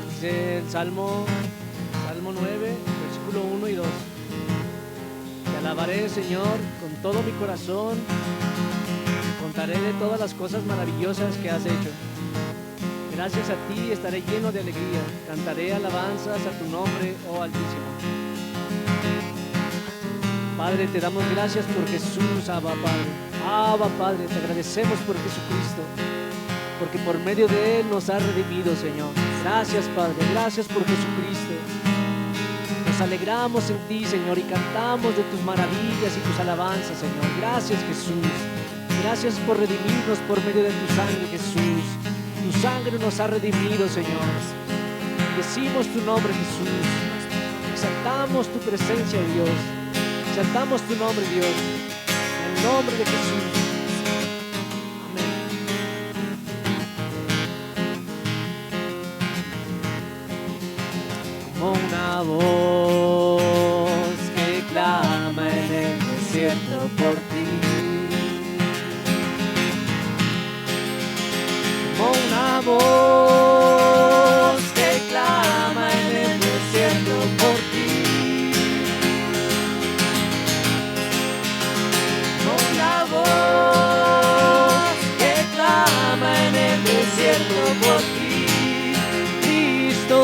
Dice el Salmo 9, versículo 1 y 2. Te alabaré, Señor, con todo mi corazón. Contaré de todas las cosas maravillosas que has hecho. Gracias a ti estaré lleno de alegría. Cantaré alabanzas a tu nombre, oh Altísimo. Padre, te damos gracias por Jesús, Abba Padre. Abba Padre, te agradecemos por Jesucristo, porque por medio de Él nos ha redimido, Señor. Gracias, Padre, gracias por Jesucristo. Nos alegramos en ti, Señor, y cantamos de tus maravillas y tus alabanzas, Señor. Gracias, Jesús. Gracias por redimirnos por medio de tu sangre, Jesús. Tu sangre nos ha redimido, Señor. Decimos tu nombre, Jesús. Exaltamos tu presencia, Dios. Exaltamos tu nombre, Dios. En el nombre de Jesús. Como una voz que clama en el desierto por ti, como una voz que clama en el desierto por ti, como una voz que clama en el desierto por ti, Cristo.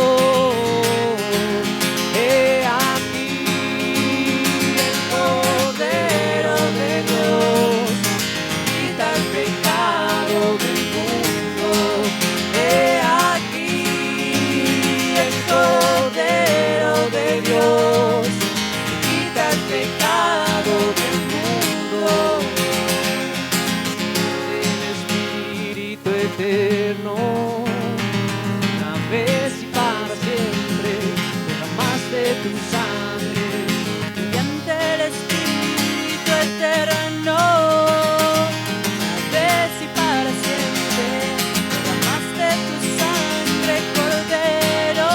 Eterno, una vez y para siempre, derramaste tu sangre mediante el Espíritu eterno. Una vez y para siempre, derramaste tu sangre, Cordero,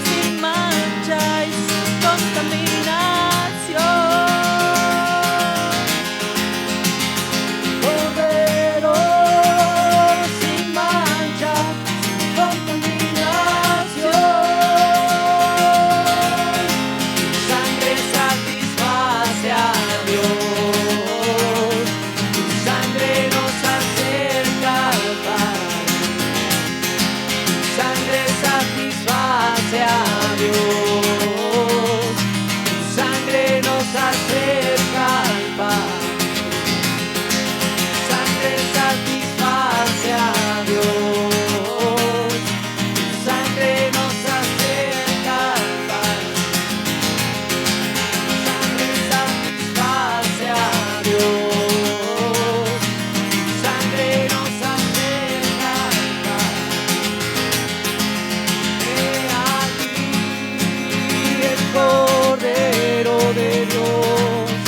sin mancha y sin contaminación. Cordero, Cordero de Dios.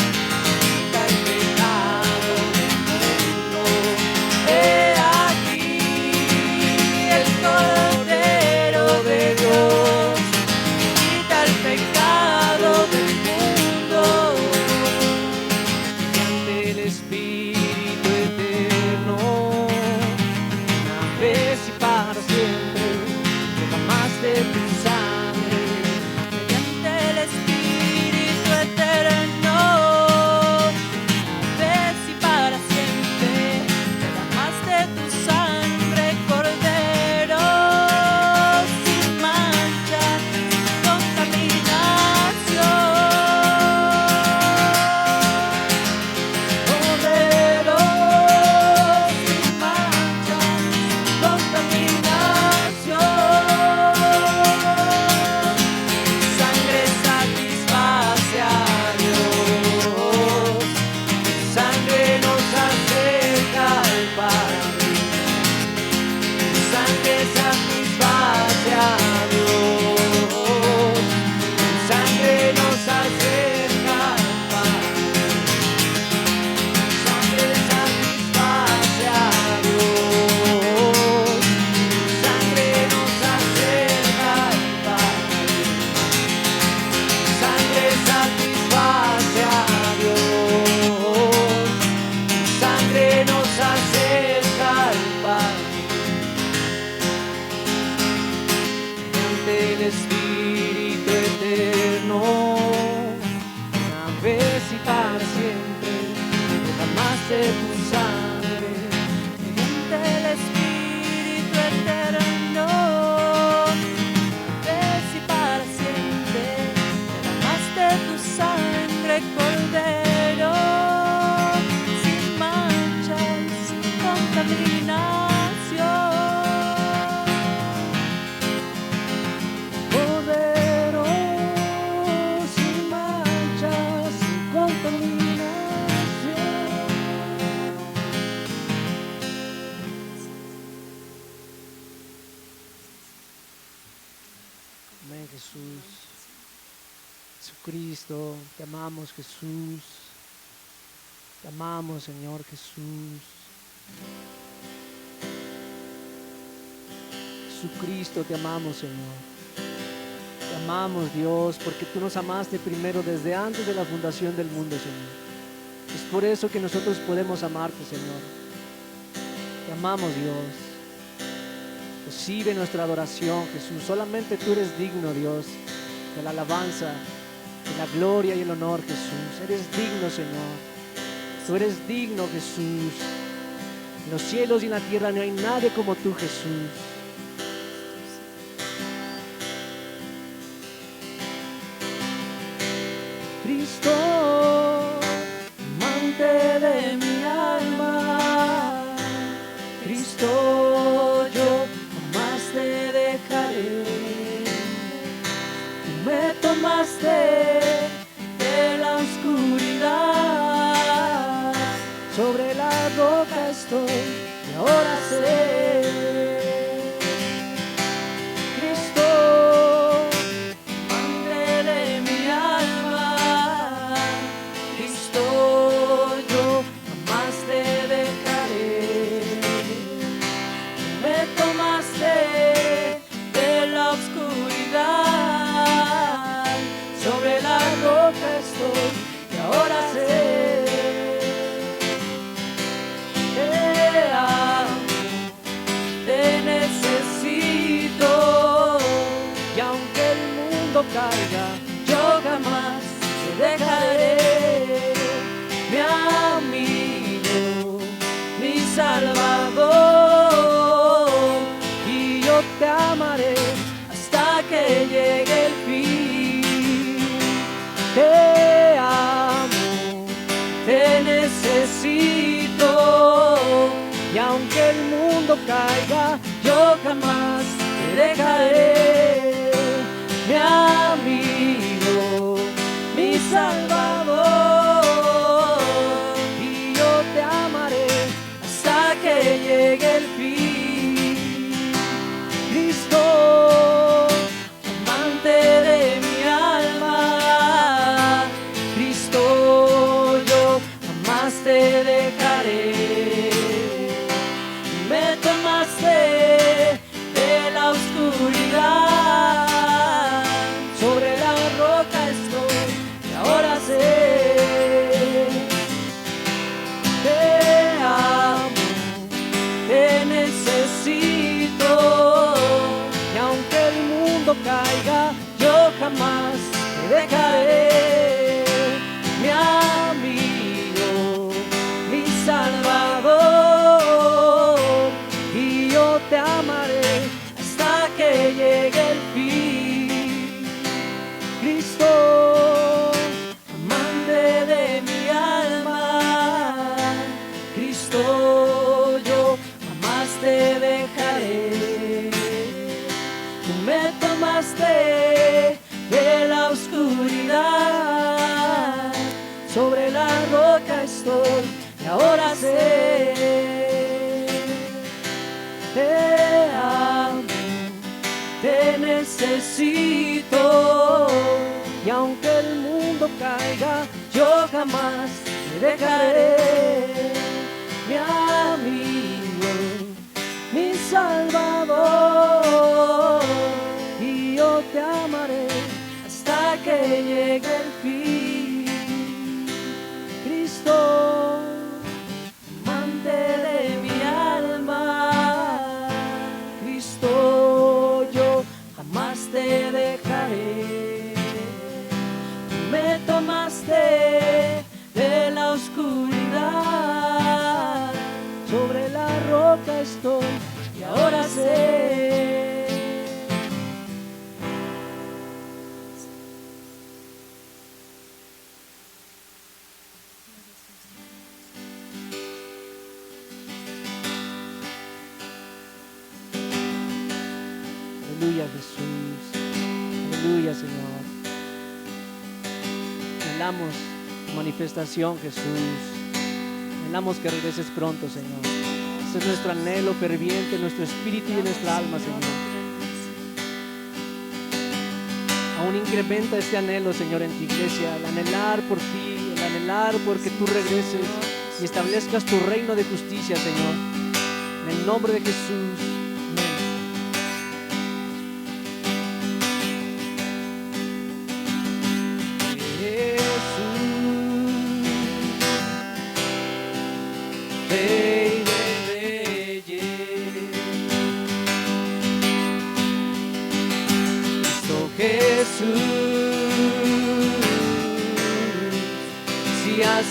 ves y para siempre derramaste tu sangre. Mediante el Espíritu eterno, ves y para siempre derramaste tu sangre, Cordero, sin mancha y sin contaminación. Cordero sin mancha, sin contaminación. Amén, Jesús. Jesucristo, te amamos, Jesús. Te amamos, Señor Jesús. Jesucristo, te amamos, Señor. Te amamos, Dios, porque tú nos amaste primero desde antes de la fundación del mundo, Señor. Es por eso que nosotros podemos amarte, Señor. Te amamos, Dios. Recibe nuestra adoración, Jesús. Solamente tú eres digno, Dios, de la alabanza, de la gloria y el honor, Jesús. Eres digno, Señor. Tú eres digno, Jesús. En los cielos y en la tierra no hay nadie como tú, Jesús. Cristo, amante de mi alma, Cristo, yo jamás te dejaré. Tú me tomaste de la oscuridad, sobre la roca estoy y ahora sé. Cristo, amante de mi alma, Cristo, yo jamás te dejaré. Tú me tomaste de la oscuridad, sobre la roca estoy y ahora sé. Te amo, te necesito, y aunque el mundo caiga, yo jamás te dejaré. Mi amigo, mi Salvador, y yo te amaré hasta que llegue el fin. Te amo, te necesito, y aunque el mundo caiga, yo jamás te dejaré. Mi amigo, mi Salvador, y yo te amaré hasta que llegue el fin. Cristo, amante de mi alma, Cristo, yo jamás te dejaré. Me tomaste de la oscuridad, sobre la roca estoy y ahora sé. Te amo, te necesito, y aunque el mundo caiga, yo jamás te dejaré. Mi amigo, mi Salvador, y yo te amaré hasta que llegue el fin. Cristo, amante de mi alma, Cristo, yo jamás te dejaré. Tú me tomaste de la oscuridad, sobre la roca estoy y ahora sé. Te amo, te necesito, y aunque el mundo caiga, yo jamás te dejaré. Mi amigo, mi Salvador, y yo te amaré hasta que llegue el fin. Cristo, amante de mi alma, Cristo, yo jamás te dejaré. Me tomaste Jesús. Aleluya, Señor. Anhelamos tu manifestación, Jesús. Anhelamos que regreses pronto, Señor. Ese es nuestro anhelo ferviente, nuestro espíritu y nuestra alma, Señor. Aún incrementa este anhelo, Señor, en tu iglesia, el anhelar por ti, el anhelar porque tú regreses y establezcas tu reino de justicia, Señor. En el nombre de Jesús.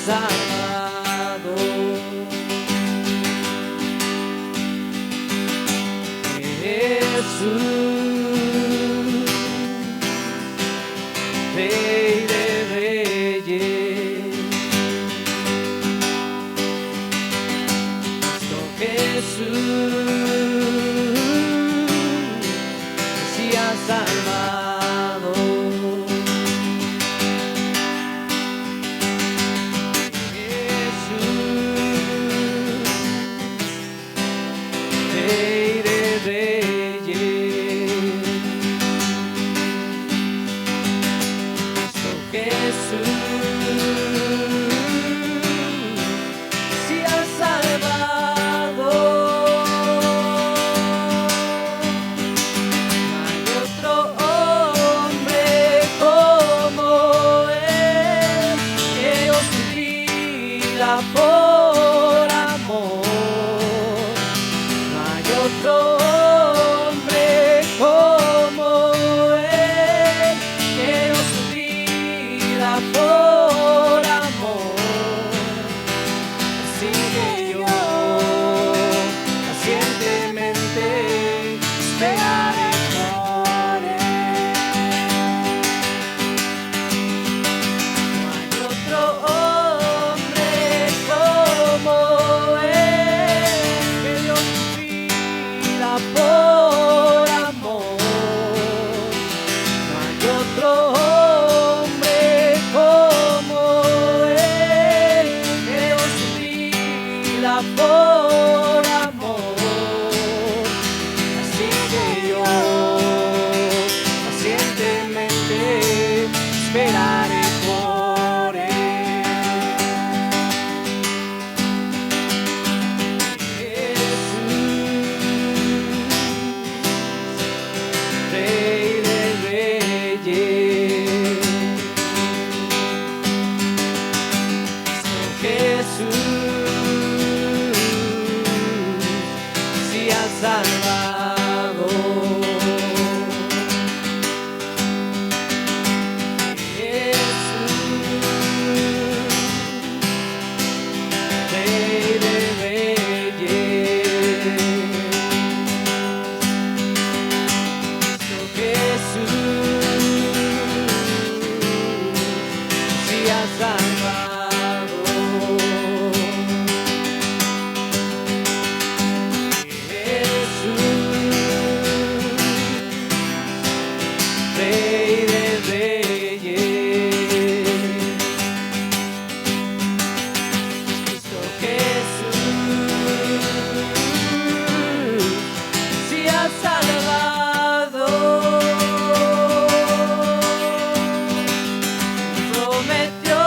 Salvado, Jesús, Rey de Reyes, Cristo Jesús, si has salvado. Por amor, no hay otro hombre como él que dio su vida por amor. Así que yo pacientemente esperaré por él. No hay otro por amor, no hay otro hombre como él que dio su vida por amor. Así que yo pacientemente esperaré por él. Salvado, Jesús, Rey de Reyes, Jesús, si has salvado. Rey de Reyes, Cristo Jesús, si has salvado, prometió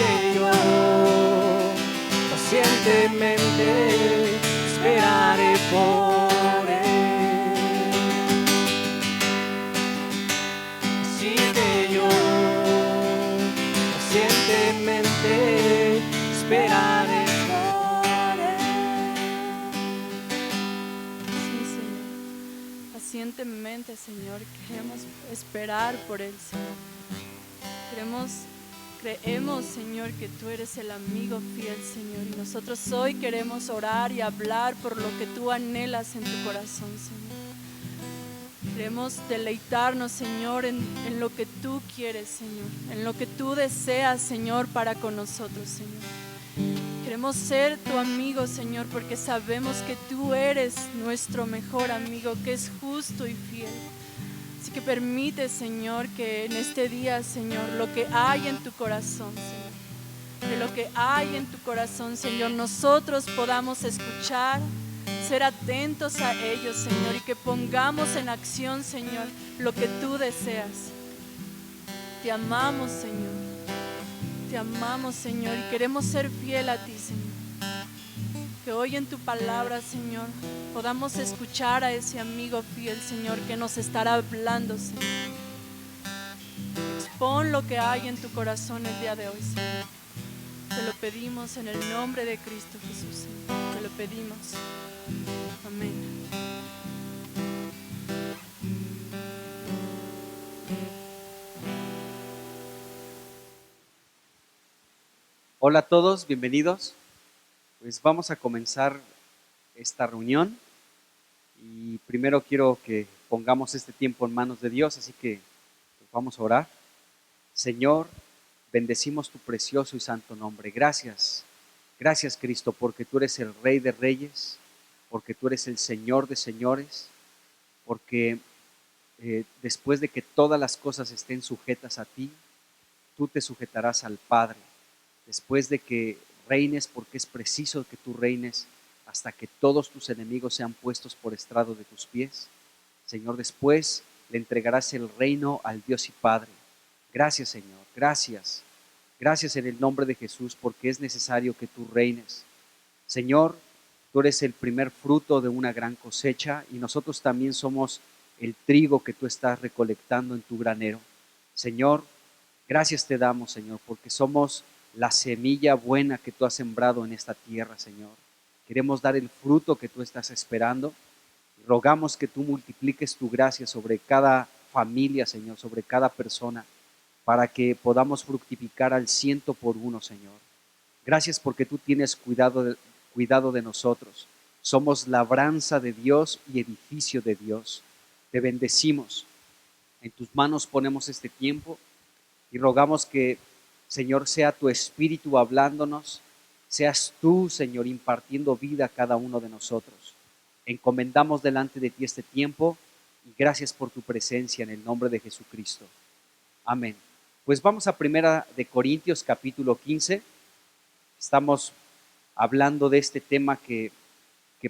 que yo pacientemente esperaré por Él. Así que yo pacientemente esperaré por Él. Sí, Señor. Pacientemente, Señor, queremos esperar por Él, Señor. Creemos, Señor, que tú eres el amigo fiel, Señor. Y nosotros hoy queremos orar y hablar por lo que tú anhelas en tu corazón, Señor. Queremos deleitarnos, Señor, en lo que tú quieres, Señor. En lo que tú deseas, Señor, para con nosotros, Señor. Queremos ser tu amigo, Señor, porque sabemos que tú eres nuestro mejor amigo, que es justo y fiel. Así que permite, Señor, que en este día, Señor, lo que hay en tu corazón, Señor, de lo que hay en tu corazón, Señor, nosotros podamos escuchar, ser atentos a ellos, Señor, y que pongamos en acción, Señor, lo que tú deseas. Te amamos, Señor. Te amamos, Señor, y queremos ser fiel a ti, Señor. Que hoy en tu palabra, Señor, podamos escuchar a ese amigo fiel, Señor, que nos estará hablando, Señor. Expon lo que hay en tu corazón el día de hoy, Señor. Te lo pedimos en el nombre de Cristo Jesús, Señor. Te lo pedimos. Amén. Hola a todos, bienvenidos. Pues vamos a comenzar esta reunión y primero quiero que pongamos este tiempo en manos de Dios, así que pues vamos a orar. Señor, bendecimos tu precioso y santo nombre. Gracias, gracias Cristo, porque tú eres el Rey de Reyes, porque tú eres el Señor de Señores, porque después de que todas las cosas estén sujetas a ti, tú te sujetarás al Padre. Después de que reines, porque es preciso que tú reines hasta que todos tus enemigos sean puestos por estrado de tus pies. Señor, después le entregarás el reino al Dios y Padre. Gracias, Señor, gracias. Gracias en el nombre de Jesús, porque es necesario que tú reines. Señor, tú eres el primer fruto de una gran cosecha y nosotros también somos el trigo que tú estás recolectando en tu granero. Señor, gracias te damos, Señor, porque somos la semilla buena que tú has sembrado en esta tierra, Señor. Queremos dar el fruto que tú estás esperando. Rogamos que tú multipliques tu gracia sobre cada familia, Señor, sobre cada persona, para que podamos fructificar al 100 por 1, Señor. Gracias porque tú tienes cuidado de nosotros. Somos labranza de Dios y edificio de Dios. Te bendecimos. En tus manos ponemos este tiempo y rogamos que, Señor, sea tu Espíritu hablándonos, seas tú, Señor, impartiendo vida a cada uno de nosotros. Encomendamos delante de ti este tiempo y gracias por tu presencia en el nombre de Jesucristo. Amén. Pues vamos a 1 Corintios capítulo 15. Estamos hablando de este tema que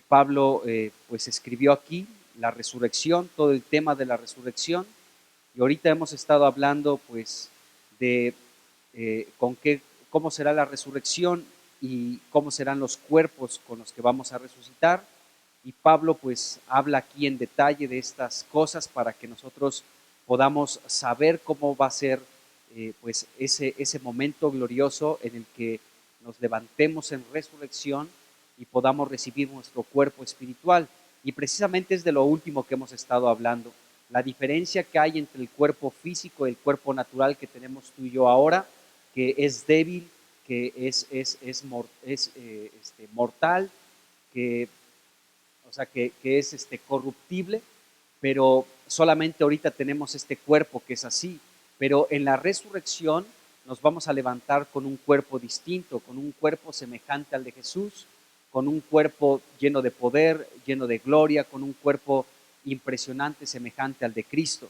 Pablo pues escribió aquí, la resurrección, todo el tema de la resurrección. Y ahorita hemos estado hablando pues de cómo será la resurrección y cómo serán los cuerpos con los que vamos a resucitar. Y Pablo pues habla aquí en detalle de estas cosas para que nosotros podamos saber cómo va a ser pues ese momento glorioso en el que nos levantemos en resurrección y podamos recibir nuestro cuerpo espiritual. Y precisamente es de lo último que hemos estado hablando, la diferencia que hay entre el cuerpo físico y el cuerpo natural que tenemos tú y yo ahora, que es débil, que es mortal, que es corruptible, pero solamente ahorita tenemos este cuerpo que es así. Pero en la resurrección nos vamos a levantar con un cuerpo distinto, con un cuerpo semejante al de Jesús, con un cuerpo lleno de poder, lleno de gloria, con un cuerpo impresionante, semejante al de Cristo.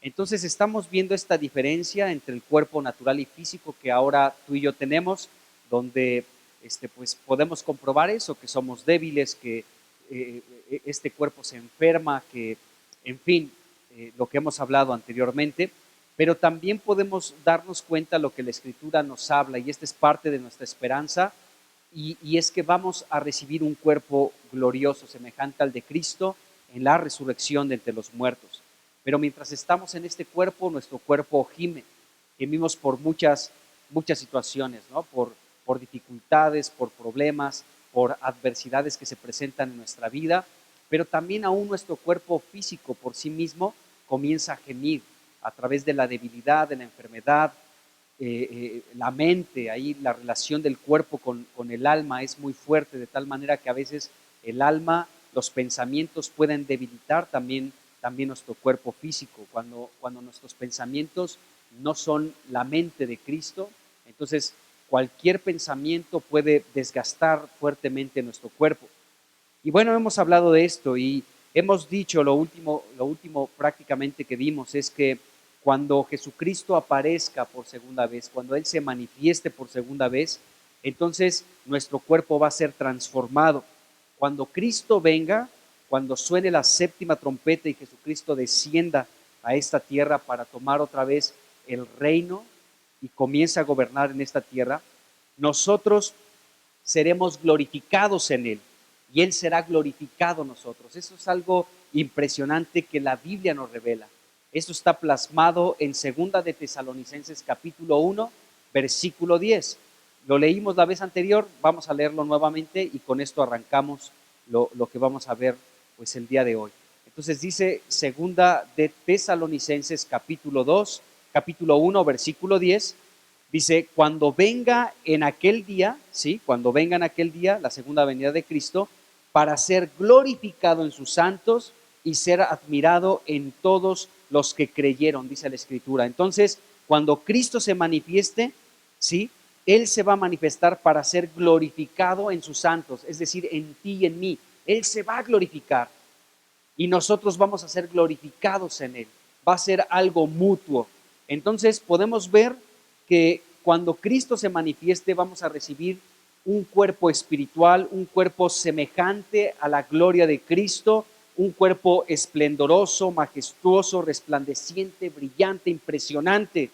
Entonces estamos viendo esta diferencia entre el cuerpo natural y físico que ahora tú y yo tenemos, donde pues podemos comprobar eso, que somos débiles, que este cuerpo se enferma, que en fin, lo que hemos hablado anteriormente. pero también podemos darnos cuenta de lo que la Escritura nos habla, y esta es parte de nuestra esperanza, y es que vamos a recibir un cuerpo glorioso, semejante al de Cristo, en la resurrección de entre los muertos. Pero mientras estamos en este cuerpo, nuestro cuerpo gemimos por muchas situaciones, ¿no? Por dificultades, por problemas, por adversidades que se presentan en nuestra vida, pero también aún nuestro cuerpo físico por sí mismo comienza a gemir a través de la debilidad, de la enfermedad, la mente. Ahí la relación del cuerpo con el alma es muy fuerte, de tal manera que a veces el alma, los pensamientos pueden debilitar también nuestro cuerpo físico. Cuando nuestros pensamientos no son la mente de Cristo, entonces cualquier pensamiento puede desgastar fuertemente nuestro cuerpo. Y bueno, hemos hablado de esto y hemos dicho, lo último prácticamente que vimos es que cuando Jesucristo aparezca por segunda vez, cuando Él se manifieste por segunda vez, entonces nuestro cuerpo va a ser transformado. Cuando Cristo venga, cuando suene la séptima trompeta y Jesucristo descienda a esta tierra para tomar otra vez el reino y comience a gobernar en esta tierra, nosotros seremos glorificados en Él y Él será glorificado en nosotros. Eso es algo impresionante que la Biblia nos revela. Esto está plasmado en 2 de Tesalonicenses capítulo 1, versículo 10. Lo leímos la vez anterior, vamos a leerlo nuevamente y con esto arrancamos lo que vamos a ver pues el día de hoy. Entonces dice 2 de Tesalonicenses capítulo 1, versículo 10, dice: cuando venga en aquel día, ¿sí? Cuando venga en aquel día, la segunda venida de Cristo, para ser glorificado en sus santos y ser admirado en todos los que creyeron, dice la Escritura. Entonces, cuando Cristo se manifieste, ¿sí? Él se va a manifestar para ser glorificado en sus santos, es decir, en ti y en mí. Él se va a glorificar y nosotros vamos a ser glorificados en Él. Va a ser algo mutuo. Entonces, podemos ver que cuando Cristo se manifieste vamos a recibir un cuerpo espiritual, un cuerpo semejante a la gloria de Cristo, un cuerpo esplendoroso, majestuoso, resplandeciente, brillante, impresionante,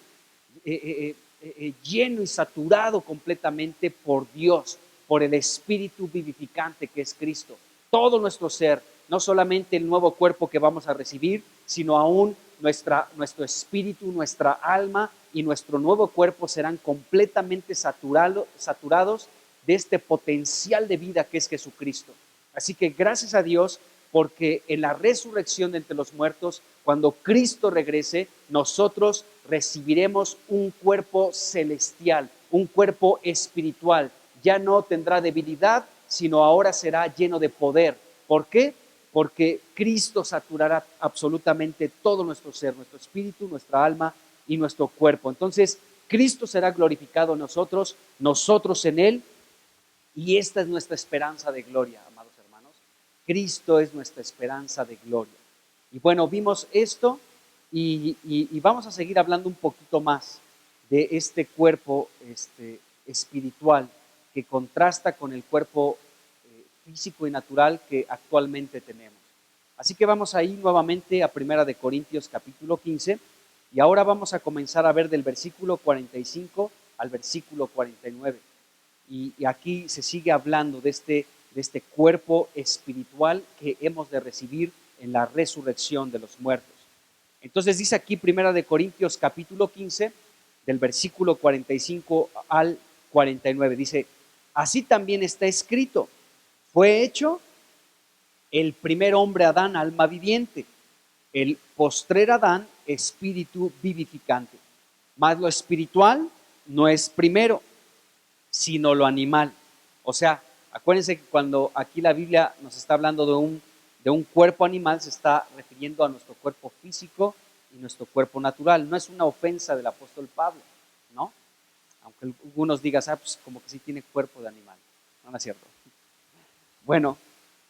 lleno y saturado completamente por Dios, por el Espíritu vivificante que es Cristo. Todo nuestro ser, no solamente el nuevo cuerpo que vamos a recibir, sino aún nuestro espíritu, nuestra alma y nuestro nuevo cuerpo serán completamente saturados de este potencial de vida que es Jesucristo. Así que gracias a Dios, porque en la resurrección de entre los muertos, cuando Cristo regrese, nosotros recibiremos un cuerpo celestial, un cuerpo espiritual. Ya no tendrá debilidad, sino ahora será lleno de poder. ¿Por qué? Porque Cristo saturará absolutamente todo nuestro ser, nuestro espíritu, nuestra alma y nuestro cuerpo. Entonces, Cristo será glorificado en nosotros, nosotros en Él, y esta es nuestra esperanza de gloria, amados hermanos. Cristo es nuestra esperanza de gloria. Y bueno, vimos esto y vamos a seguir hablando un poquito más de este cuerpo espiritual que contrasta con el cuerpo físico y natural que actualmente tenemos. Así que vamos a ir nuevamente a 1 de Corintios capítulo 15 y ahora vamos a comenzar a ver del versículo 45 al versículo 49. Y aquí se sigue hablando de este cuerpo espiritual que hemos de recibir en la resurrección de los muertos. Entonces dice aquí 1 de Corintios capítulo 15, del versículo 45 al 49, dice: así también está escrito, fue hecho el primer hombre Adán, alma viviente, el postrer Adán, espíritu vivificante. Mas lo espiritual no es primero, sino lo animal. O sea, acuérdense que cuando aquí la Biblia nos está hablando de un cuerpo animal, se está refiriendo a nuestro cuerpo físico y nuestro cuerpo natural. No es una ofensa del apóstol Pablo, ¿no? Aunque algunos digan, pues como que sí tiene cuerpo de animal. No es cierto. Bueno,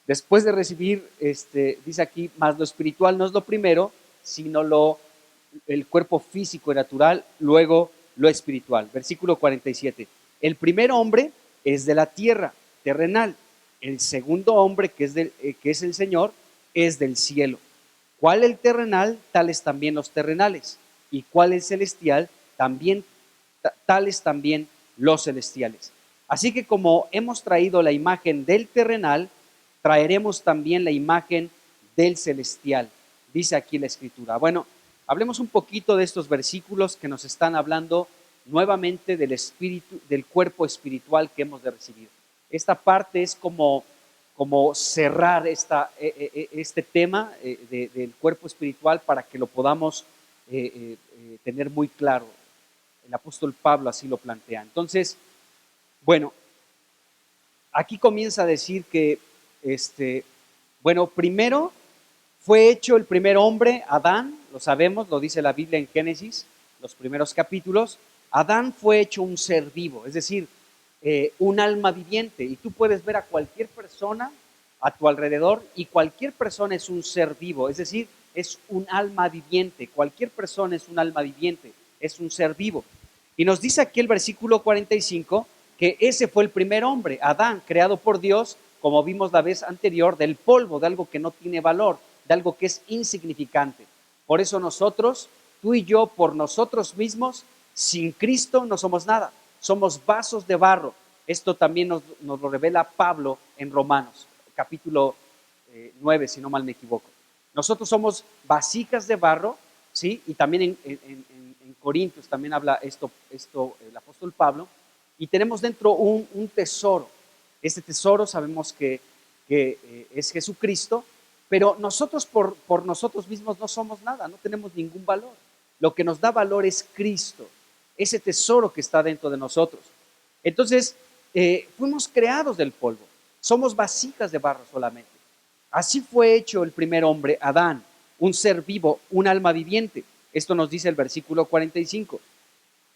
después de recibir, dice aquí, más lo espiritual no es lo primero, sino el cuerpo físico y natural, luego lo espiritual. Versículo 47. El primer hombre es de la tierra, terrenal. El segundo hombre, que es el Señor, es del cielo. ¿Cuál el terrenal? Tales también los terrenales. y cuál es celestial, también tales también los celestiales. Así que como hemos traído la imagen del terrenal, traeremos también la imagen del celestial, dice aquí la Escritura. Bueno, hablemos un poquito de estos versículos que nos están hablando nuevamente del espíritu, del cuerpo espiritual que hemos de recibir. Esta parte es como cerrar este tema del cuerpo espiritual para que lo podamos tener muy claro. El apóstol Pablo así lo plantea. Entonces, bueno, aquí comienza a decir que, bueno, primero fue hecho el primer hombre, Adán, lo sabemos, lo dice la Biblia en Génesis, los primeros capítulos. Adán fue hecho un ser vivo, es decir, un alma viviente. Y tú puedes ver a cualquier persona a tu alrededor y cualquier persona es un ser vivo, es decir, es un alma viviente. Cualquier persona es un alma viviente, es un ser vivo. Y nos dice aquí el versículo 45 que ese fue el primer hombre, Adán, creado por Dios, como vimos la vez anterior, del polvo, de algo que no tiene valor, de algo que es insignificante. Por eso nosotros, tú y yo, por nosotros mismos, sin Cristo no somos nada, somos vasos de barro. Esto también nos lo revela Pablo en Romanos, capítulo 9, si no mal me equivoco. Nosotros somos vasijas de barro, ¿sí? Y también en Corintios también habla esto el apóstol Pablo, y tenemos dentro un tesoro. Este tesoro sabemos que es Jesucristo, pero nosotros por nosotros mismos no somos nada, no tenemos ningún valor. Lo que nos da valor es Cristo, ese tesoro que está dentro de nosotros. Entonces, fuimos creados del polvo, somos vasijas de barro solamente. Así fue hecho el primer hombre, Adán, un ser vivo, un alma viviente. Esto nos dice el versículo 45.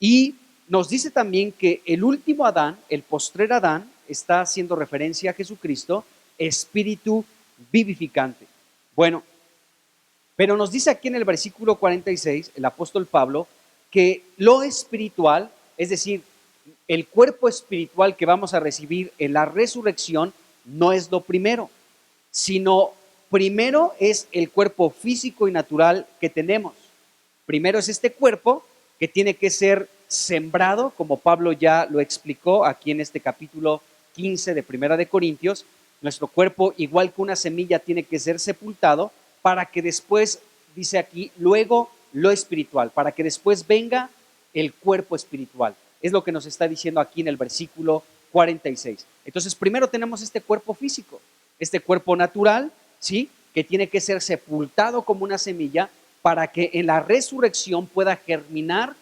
Y nos dice también que el último Adán, el postrer Adán, está haciendo referencia a Jesucristo, espíritu vivificante. Bueno, pero nos dice aquí en el versículo 46, el apóstol Pablo, que lo espiritual, es decir, el cuerpo espiritual que vamos a recibir en la resurrección, no es lo primero, sino primero es el cuerpo físico y natural que tenemos. Primero es este cuerpo que tiene que ser sembrado, como Pablo ya lo explicó aquí en este capítulo 15 de Primera de Corintios. Nuestro cuerpo, igual que una semilla, tiene que ser sepultado para que después, dice aquí, luego lo espiritual, para que después venga el cuerpo espiritual. Es lo que nos está diciendo aquí en el versículo 46. Entonces, primero tenemos este cuerpo físico, este cuerpo natural, ¿sí? Que tiene que ser sepultado como una semilla para que en la resurrección pueda germinar,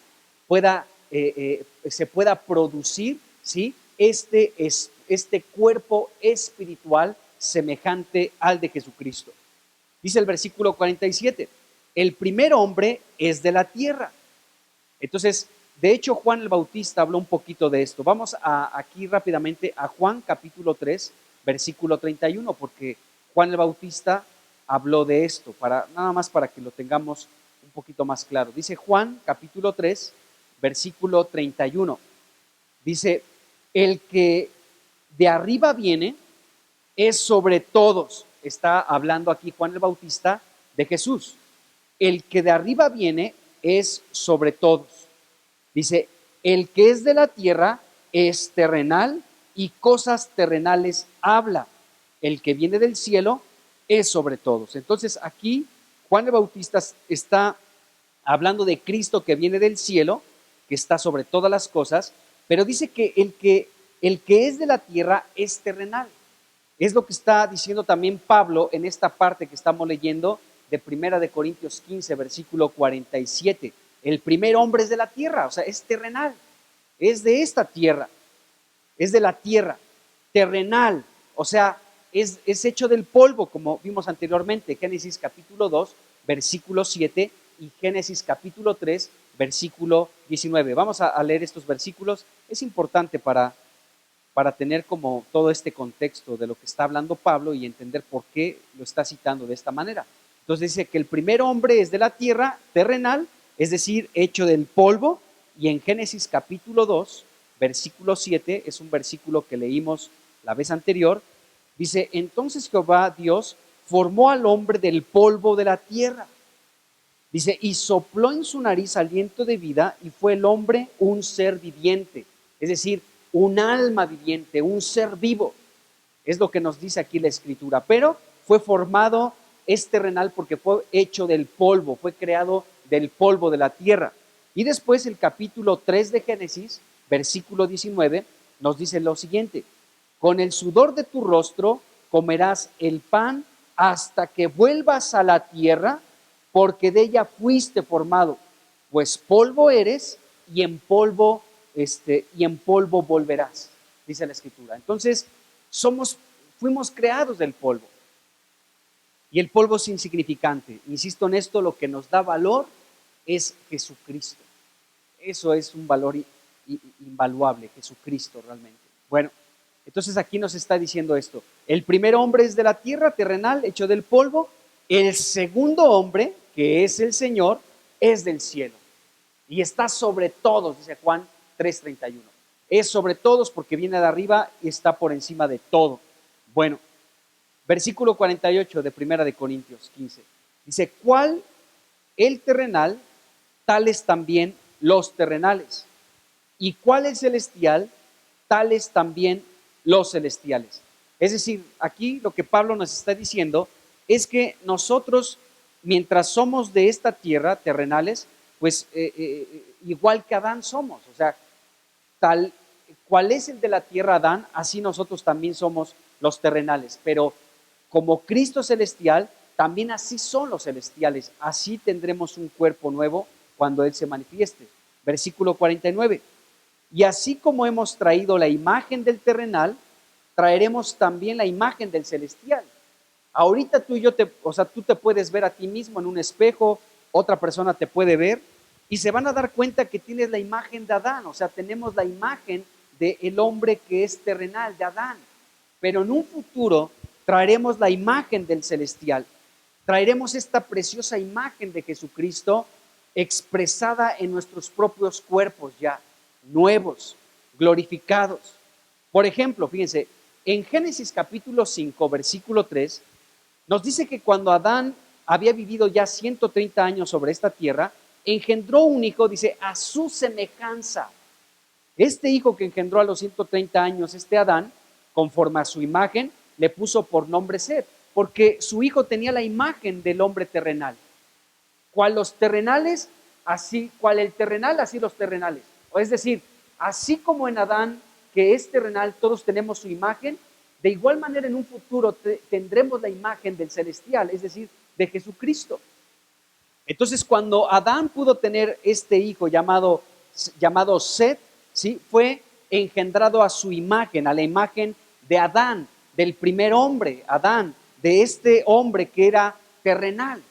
se pueda producir, ¿sí? Este cuerpo espiritual semejante al de Jesucristo. Dice el versículo 47, el primer hombre es de la tierra. Entonces, de hecho, Juan el Bautista habló un poquito de esto. Vamos aquí rápidamente a Juan capítulo 3, versículo 31, porque Juan el Bautista habló de esto, nada más para que lo tengamos un poquito más claro. Dice Juan capítulo 3, versículo 31. Dice, el que de arriba viene es sobre todos. Está hablando aquí Juan el Bautista de Jesús. El que de arriba viene es sobre todos. Dice, el que es de la tierra es terrenal y cosas terrenales habla. El que viene del cielo es sobre todos. Entonces aquí Juan el Bautista está hablando de Cristo que viene del cielo, que está sobre todas las cosas, pero dice que el que es de la tierra es terrenal. Es lo que está diciendo también Pablo en esta parte que estamos leyendo de Primera de Corintios 15, versículo 47. El primer hombre es de la tierra, o sea, es terrenal, es de esta tierra, es de la tierra, terrenal, o sea, es hecho del polvo, como vimos anteriormente, Génesis capítulo 2, versículo 7 y Génesis capítulo 3, versículo 19. Vamos a leer estos versículos, es importante para tener como todo este contexto de lo que está hablando Pablo y entender por qué lo está citando de esta manera. Entonces dice que el primer hombre es de la tierra, terrenal, es decir, hecho del polvo, y en Génesis capítulo 2, versículo 7, es un versículo que leímos la vez anterior, dice, entonces Jehová Dios formó al hombre del polvo de la tierra Dice, y sopló en su nariz aliento de vida y fue el hombre un ser viviente, es decir, un alma viviente, un ser vivo. Es lo que nos dice aquí la Escritura. Pero fue formado, es terrenal porque fue hecho del polvo, fue creado del polvo de la tierra. Y después el capítulo 3 de Génesis, versículo 19, nos dice lo siguiente: con el sudor de tu rostro comerás el pan hasta que vuelvas a la tierra, porque de ella fuiste formado, pues polvo eres y en polvo volverás, dice la Escritura. Entonces, fuimos creados del polvo. Y el polvo es insignificante. Insisto en esto, lo que nos da valor es Jesucristo. Eso es un valor invaluable, Jesucristo realmente. Bueno, entonces aquí nos está diciendo esto. El primer hombre es de la tierra, terrenal, hecho del polvo. El segundo hombre, que es el Señor, es del cielo. Y está sobre todos, dice Juan 3:31. Es sobre todos porque viene de arriba y está por encima de todo. Bueno, versículo 48 de Primera de Corintios 15. Dice, ¿cuál el terrenal? Tales también los terrenales. ¿Y cuál el celestial? Tales también los celestiales. Es decir, aquí lo que Pablo nos está diciendo es que nosotros, mientras somos de esta tierra, terrenales, pues igual que Adán somos. O sea, tal cual es el de la tierra Adán, así nosotros también somos los terrenales. Pero como Cristo celestial, también así son los celestiales. Así tendremos un cuerpo nuevo cuando Él se manifieste. Versículo 49. Y así como hemos traído la imagen del terrenal, traeremos también la imagen del celestial. Ahorita tú y yo, tú te puedes ver a ti mismo en un espejo, otra persona te puede ver y se van a dar cuenta que tienes la imagen de Adán. O sea, tenemos la imagen del hombre que es terrenal, de Adán. Pero en un futuro traeremos la imagen del celestial. Traeremos esta preciosa imagen de Jesucristo expresada en nuestros propios cuerpos ya, nuevos, glorificados. Por ejemplo, fíjense, en Génesis capítulo 5, versículo 3, nos dice que cuando Adán había vivido ya 130 años sobre esta tierra, engendró un hijo, dice, a su semejanza. Este hijo que engendró a los 130 años, este Adán, conforme a su imagen, le puso por nombre Set, porque su hijo tenía la imagen del hombre terrenal. Cual los terrenales, así, cual el terrenal, así los terrenales. Es decir, así como en Adán, que es terrenal, todos tenemos su imagen, de igual manera en un futuro tendremos la imagen del celestial, es decir, de Jesucristo. Entonces, cuando Adán pudo tener este hijo llamado Set, ¿sí? Fue engendrado a su imagen, a la imagen de Adán, del primer hombre, Adán, de este hombre que era terrenal.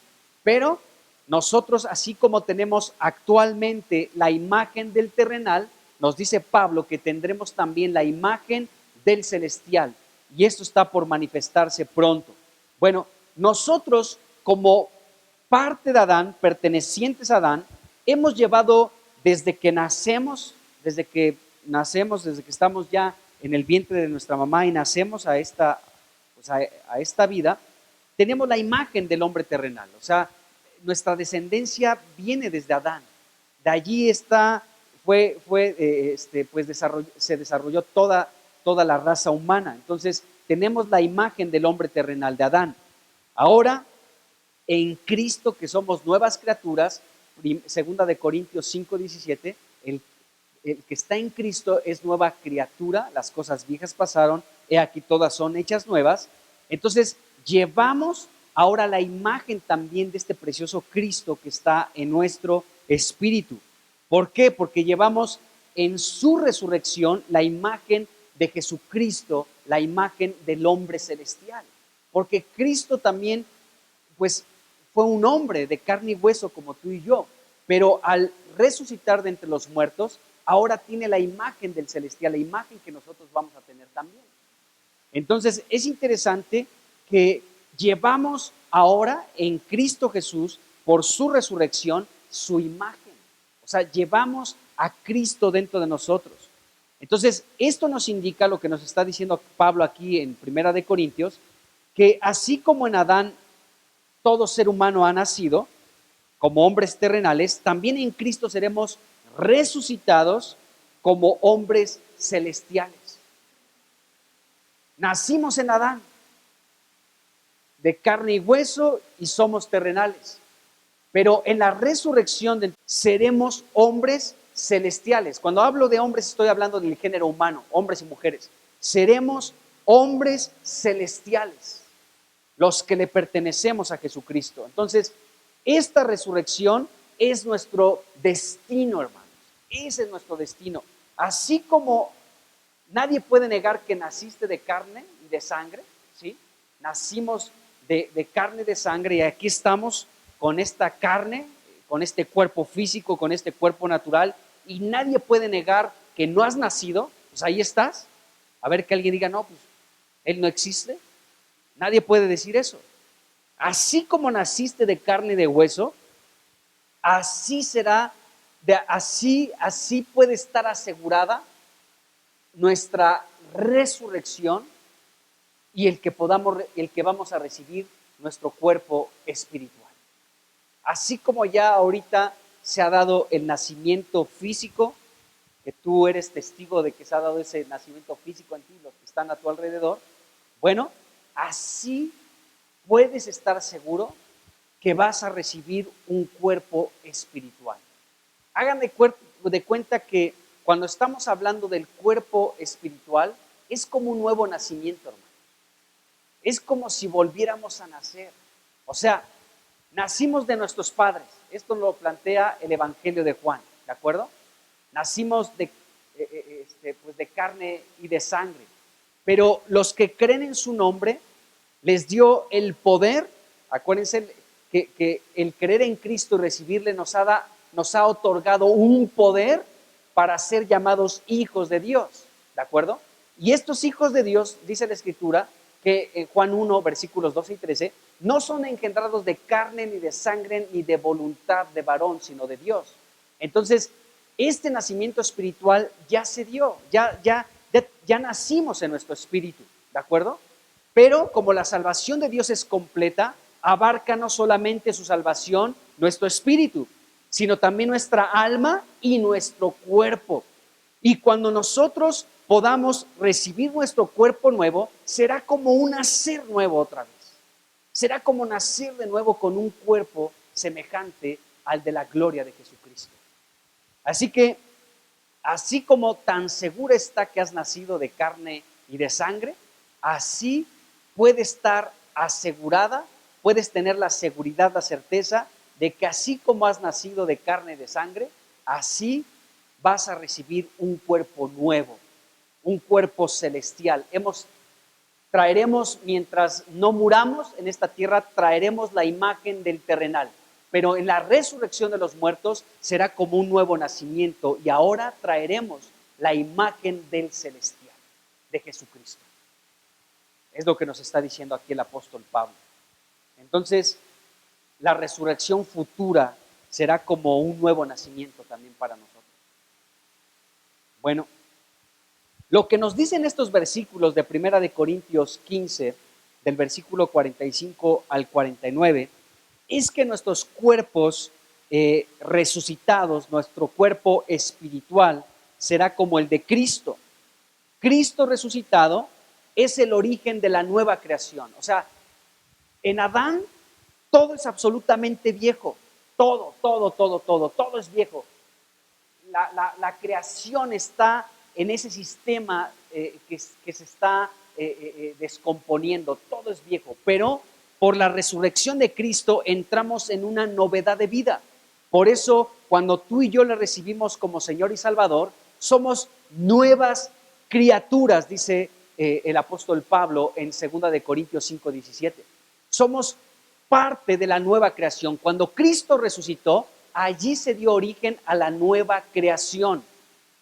Pero nosotros, así como tenemos actualmente la imagen del terrenal, nos dice Pablo que tendremos también la imagen del celestial. Y esto está por manifestarse pronto. Bueno, nosotros como parte de Adán, pertenecientes a Adán, hemos llevado desde que estamos ya en el vientre de nuestra mamá y nacemos a esta vida, tenemos la imagen del hombre terrenal. O sea, nuestra descendencia viene desde Adán. De allí se desarrolló toda la raza humana. Entonces, tenemos la imagen del hombre terrenal de Adán. Ahora, en Cristo, que somos nuevas criaturas, segunda de Corintios 5:17, el que está en Cristo es nueva criatura, las cosas viejas pasaron, he aquí todas son hechas nuevas. Entonces, llevamos ahora la imagen también de este precioso Cristo que está en nuestro espíritu. ¿Por qué? Porque llevamos en su resurrección la imagen de Jesucristo, la imagen del hombre celestial. Porque Cristo también, pues, fue un hombre de carne y hueso como tú y yo, pero al resucitar de entre los muertos, ahora tiene la imagen del celestial, la imagen que nosotros vamos a tener también. Entonces, es interesante que llevamos ahora en Cristo Jesús, por su resurrección, su imagen. O sea, llevamos a Cristo dentro de nosotros. Entonces, esto nos indica lo que nos está diciendo Pablo aquí en Primera de Corintios, que así como en Adán todo ser humano ha nacido, como hombres terrenales, también en Cristo seremos resucitados como hombres celestiales. Nacimos en Adán, de carne y hueso, y somos terrenales. Pero en la resurrección seremos hombres celestiales. Cuando hablo de hombres, estoy hablando del género humano, hombres y mujeres. Seremos hombres celestiales, los que le pertenecemos a Jesucristo. Entonces, esta resurrección es nuestro destino, hermanos. Ese es nuestro destino. Así como nadie puede negar que naciste de carne y de sangre, ¿sí? Nacimos de carne y de sangre, y aquí estamos con esta carne, con este cuerpo físico, con este cuerpo natural, y nadie puede negar que no has nacido. Pues ahí estás. A ver, que alguien diga, no, pues él no existe. Nadie puede decir eso. Así como naciste de carne y de hueso, así será, así puede estar asegurada nuestra resurrección y el que vamos a recibir nuestro cuerpo espiritual. Así como ya ahorita se ha dado el nacimiento físico, que tú eres testigo de que se ha dado ese nacimiento físico en ti, los que están a tu alrededor, bueno, así puedes estar seguro que vas a recibir un cuerpo espiritual. Hagan de cuenta que cuando estamos hablando del cuerpo espiritual, es como un nuevo nacimiento, hermano. Es como si volviéramos a nacer. O sea, nacimos de nuestros padres. Esto lo plantea el Evangelio de Juan, ¿de acuerdo? Nacimos de carne y de sangre. Pero los que creen en su nombre, les dio el poder. Acuérdense que el creer en Cristo y recibirle nos ha otorgado un poder para ser llamados hijos de Dios, ¿de acuerdo? Y estos hijos de Dios, dice la Escritura, que en Juan 1, versículos 12 y 13, no son engendrados de carne, ni de sangre, ni de voluntad de varón, sino de Dios. Entonces, este nacimiento espiritual ya se dio, ya nacimos en nuestro espíritu, ¿de acuerdo? Pero como la salvación de Dios es completa, abarca no solamente su salvación, nuestro espíritu, sino también nuestra alma y nuestro cuerpo. Y cuando nosotros podamos recibir nuestro cuerpo nuevo, será como un nacer nuevo otra vez. Será como nacer de nuevo con un cuerpo semejante al de la gloria de Jesucristo. Así que, así como tan segura está que has nacido de carne y de sangre, así puede estar asegurada, puedes tener la seguridad, la certeza de que así como has nacido de carne y de sangre, así vas a recibir un cuerpo nuevo, un cuerpo celestial. Traeremos, mientras no muramos en esta tierra, traeremos la imagen del terrenal, pero en la resurrección de los muertos será como un nuevo nacimiento, y ahora traeremos la imagen del celestial, de Jesucristo. Es lo que nos está diciendo aquí el apóstol Pablo. Entonces, la resurrección futura será como un nuevo nacimiento también para nosotros. Bueno, lo que nos dicen estos versículos de 1 Corintios 15, del versículo 45 al 49, es que nuestros cuerpos resucitados, nuestro cuerpo espiritual, será como el de Cristo. Cristo resucitado es el origen de la nueva creación. O sea, en Adán todo es absolutamente viejo. Todo es viejo. La creación está en ese sistema que se está descomponiendo. Todo es viejo. Pero por la resurrección de Cristo entramos en una novedad de vida. Por eso, cuando tú y yo le recibimos como Señor y Salvador, somos nuevas criaturas, dice el apóstol Pablo en 2 Corintios 5:17. Somos parte de la nueva creación. Cuando Cristo resucitó, allí se dio origen a la nueva creación.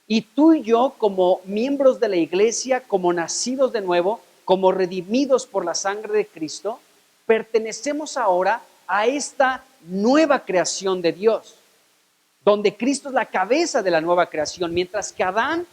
Y tú y yo, como miembros de la iglesia, como nacidos de nuevo, como redimidos por la sangre de Cristo, pertenecemos ahora a esta nueva creación de Dios, donde Cristo es la cabeza de la nueva creación, mientras que Adán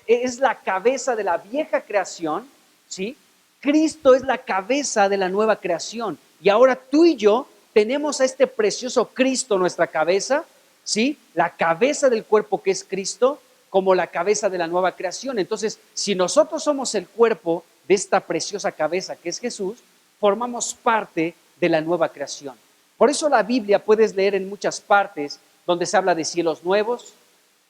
es la cabeza de la vieja creación, ¿sí? Cristo es la cabeza de la nueva creación. Y ahora tú y yo tenemos a este precioso Cristo, nuestra cabeza, ¿sí? La cabeza del cuerpo que es Cristo, como la cabeza de la nueva creación. Entonces, si nosotros somos el cuerpo de esta preciosa cabeza que es Jesús, formamos parte de la nueva creación. Por eso la Biblia puedes leer en muchas partes donde se habla de cielos nuevos,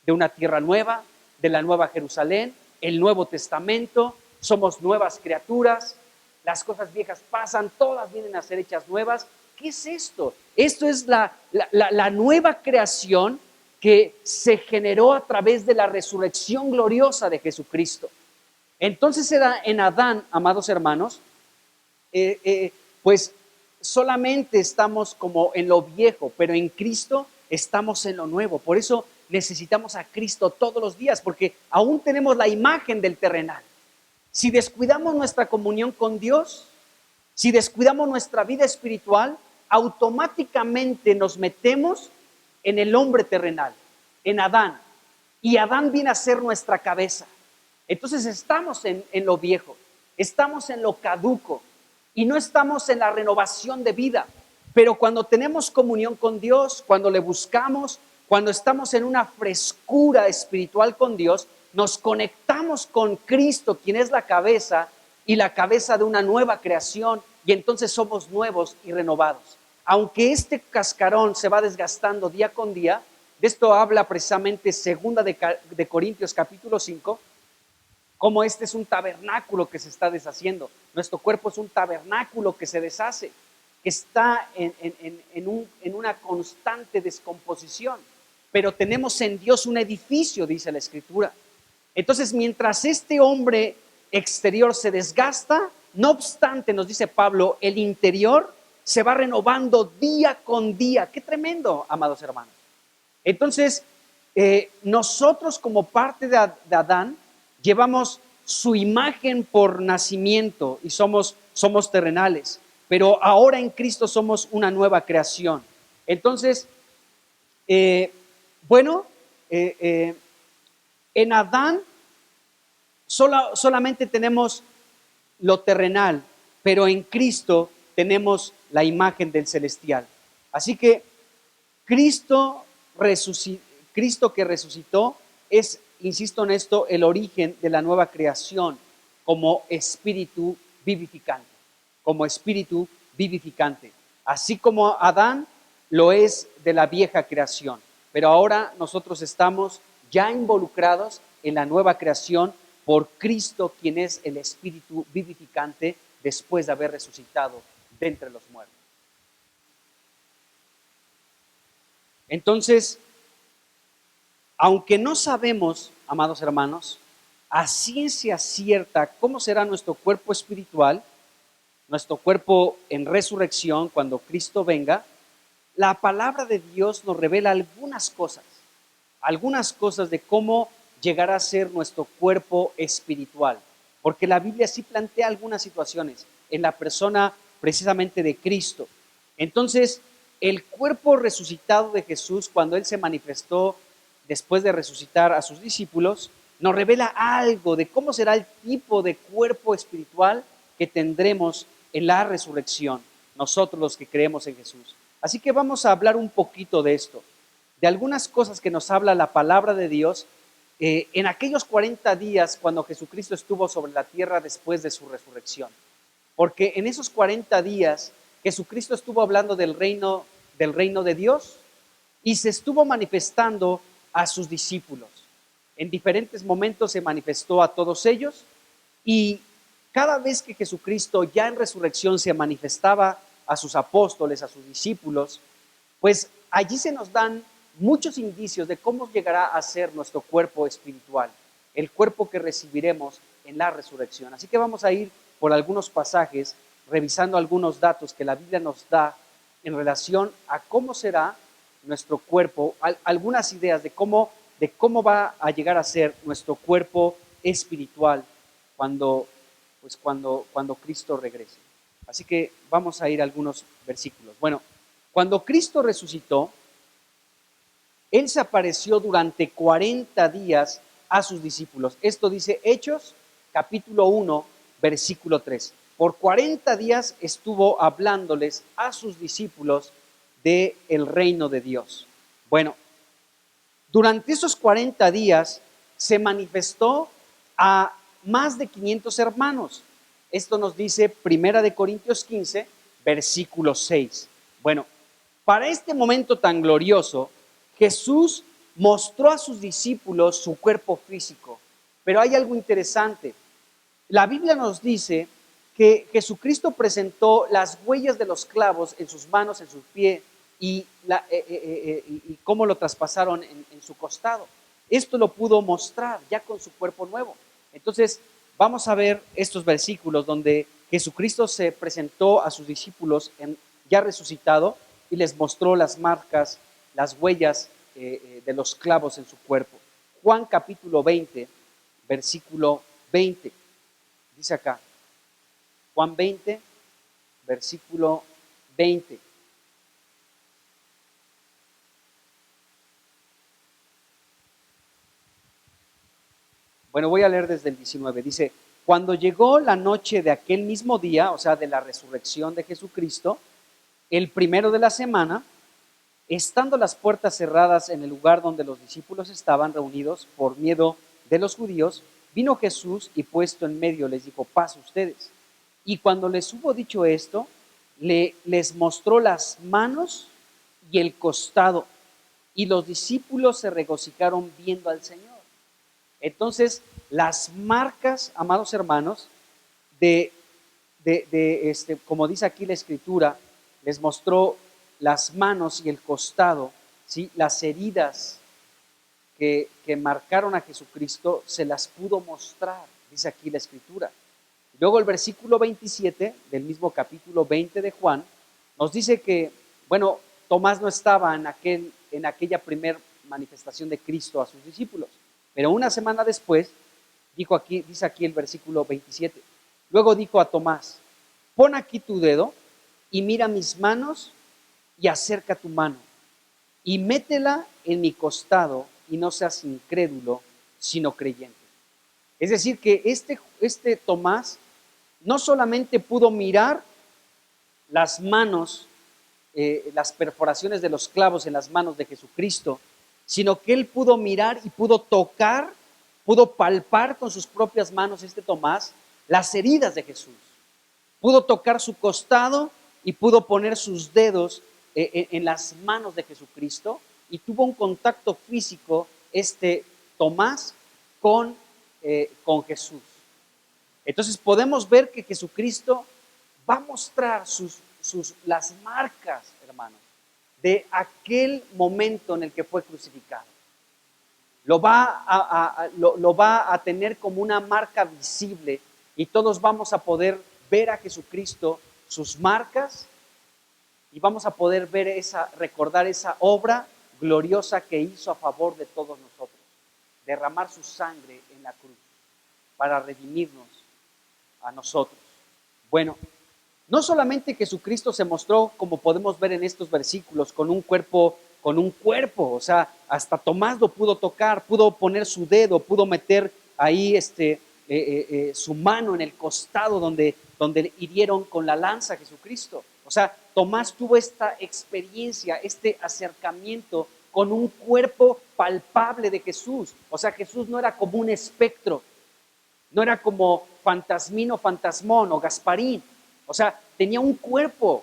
de una tierra nueva, de la nueva Jerusalén, el Nuevo Testamento, somos nuevas criaturas, las cosas viejas pasan, todas vienen a ser hechas nuevas. ¿Qué es esto? Esto es la nueva creación que se generó a través de la resurrección gloriosa de Jesucristo. Entonces era en Adán, amados hermanos, pues solamente estamos como en lo viejo, pero en Cristo estamos en lo nuevo. Por eso necesitamos a Cristo todos los días, porque aún tenemos la imagen del terrenal. Si descuidamos nuestra comunión con Dios, si descuidamos nuestra vida espiritual, automáticamente nos metemos en el hombre terrenal, en Adán. Y Adán viene a ser nuestra cabeza. Entonces estamos en lo viejo, estamos en lo caduco y no estamos en la renovación de vida. Pero cuando tenemos comunión con Dios, cuando le buscamos, cuando estamos en una frescura espiritual con Dios, nos conectamos con Cristo, quien es la cabeza y la cabeza de una nueva creación, y entonces somos nuevos y renovados. Aunque este cascarón se va desgastando día con día, de esto habla precisamente 2 de Corintios capítulo 5, como este es un tabernáculo que se está deshaciendo. Nuestro cuerpo es un tabernáculo que se deshace, que está en una constante descomposición, pero tenemos en Dios un edificio, dice la Escritura. Entonces, mientras este hombre exterior se desgasta, no obstante, nos dice Pablo, el interior se va renovando día con día. ¡Qué tremendo, amados hermanos! Entonces, nosotros como parte de Adán, llevamos su imagen por nacimiento y somos terrenales, pero ahora en Cristo somos una nueva creación. Entonces, en Adán solamente tenemos lo terrenal, pero en Cristo tenemos la imagen del celestial. Así que Cristo que resucitó es, insisto en esto, el origen de la nueva creación como espíritu vivificante, así como Adán lo es de la vieja creación. Pero ahora nosotros estamos ya involucrados en la nueva creación por Cristo, quien es el espíritu vivificante después de haber resucitado de entre los muertos. Entonces, aunque no sabemos, amados hermanos, a ciencia cierta cómo será nuestro cuerpo espiritual, nuestro cuerpo en resurrección cuando Cristo venga, la palabra de Dios nos revela algunas cosas de cómo llegará a ser nuestro cuerpo espiritual, porque la Biblia sí plantea algunas situaciones en la persona precisamente de Cristo. Entonces, el cuerpo resucitado de Jesús, cuando Él se manifestó después de resucitar a sus discípulos, nos revela algo de cómo será el tipo de cuerpo espiritual que tendremos en la resurrección, nosotros los que creemos en Jesús. Así que vamos a hablar un poquito de esto, de algunas cosas que nos habla la palabra de Dios en aquellos 40 días cuando Jesucristo estuvo sobre la tierra después de su resurrección. Porque en esos 40 días Jesucristo estuvo hablando del reino de Dios y se estuvo manifestando a sus discípulos. En diferentes momentos se manifestó a todos ellos y cada vez que Jesucristo ya en resurrección se manifestaba a sus apóstoles, a sus discípulos, pues allí se nos dan muchos indicios de cómo llegará a ser nuestro cuerpo espiritual, el cuerpo que recibiremos en la resurrección. Así que vamos a ir por algunos pasajes, revisando algunos datos que la Biblia nos da en relación a cómo será nuestro cuerpo, algunas ideas de cómo va a llegar a ser nuestro cuerpo espiritual cuando Cristo regrese. Así que vamos a ir a algunos versículos. Bueno, cuando Cristo resucitó, Él se apareció durante 40 días a sus discípulos. Esto dice Hechos, capítulo 1, versículo 3. por 40 días estuvo hablándoles a sus discípulos del reino de Dios. Bueno, durante esos 40 días se manifestó a más de 500 hermanos. Esto nos dice Primera de Corintios 15, versículo 6. Bueno, para este momento tan glorioso, Jesús mostró a sus discípulos su cuerpo físico. Pero hay algo interesante. La Biblia nos dice que Jesucristo presentó las huellas de los clavos en sus manos, en sus pies, y cómo lo traspasaron en su costado. Esto lo pudo mostrar ya con su cuerpo nuevo. Entonces, vamos a ver estos versículos donde Jesucristo se presentó a sus discípulos ya resucitado y les mostró las marcas, las huellas de los clavos en su cuerpo. Juan capítulo 20, versículo 20. Dice acá, Juan 20, versículo 20. Bueno, voy a leer desde el 19. Dice, cuando llegó la noche de aquel mismo día, o sea, de la resurrección de Jesucristo, el primero de la semana, estando las puertas cerradas en el lugar donde los discípulos estaban reunidos por miedo de los judíos, vino Jesús y puesto en medio les dijo, paz ustedes. Y cuando les hubo dicho esto, les mostró las manos y el costado, y los discípulos se regocijaron viendo al Señor. Entonces, las marcas, amados hermanos, como dice aquí la Escritura, les mostró las manos y el costado, ¿sí? Las heridas que marcaron a Jesucristo, se las pudo mostrar, dice aquí la Escritura. Luego el versículo 27 del mismo capítulo 20 de Juan, nos dice que, bueno, Tomás no estaba en aquella primera manifestación de Cristo a sus discípulos. Pero una semana después, dice aquí el versículo 27, luego dijo a Tomás, pon aquí tu dedo y mira mis manos y acerca tu mano y métela en mi costado y no seas incrédulo, sino creyente. Es decir, que este Tomás no solamente pudo mirar las manos, las perforaciones de los clavos en las manos de Jesucristo, sino que él pudo mirar y pudo tocar, pudo palpar con sus propias manos, Tomás, las heridas de Jesús. Pudo tocar su costado y pudo poner sus dedos en las manos de Jesucristo y tuvo un contacto físico, Tomás, con Jesús. Entonces podemos ver que Jesucristo va a mostrar las marcas, hermanos, de aquel momento en el que fue crucificado. Lo va a tener como una marca visible y todos vamos a poder ver a Jesucristo, sus marcas, y vamos a poder recordar esa obra gloriosa que hizo a favor de todos nosotros, derramar su sangre en la cruz para redimirnos a nosotros. Bueno, no solamente Jesucristo se mostró, como podemos ver en estos versículos, con un cuerpo, o sea, hasta Tomás lo pudo tocar, pudo poner su dedo, pudo meter ahí su mano en el costado donde hirieron con la lanza a Jesucristo. O sea, Tomás tuvo esta experiencia, este acercamiento con un cuerpo palpable de Jesús. O sea, Jesús no era como un espectro, no era como Fantasmín o Fantasmón o Gasparín. O sea, tenía un cuerpo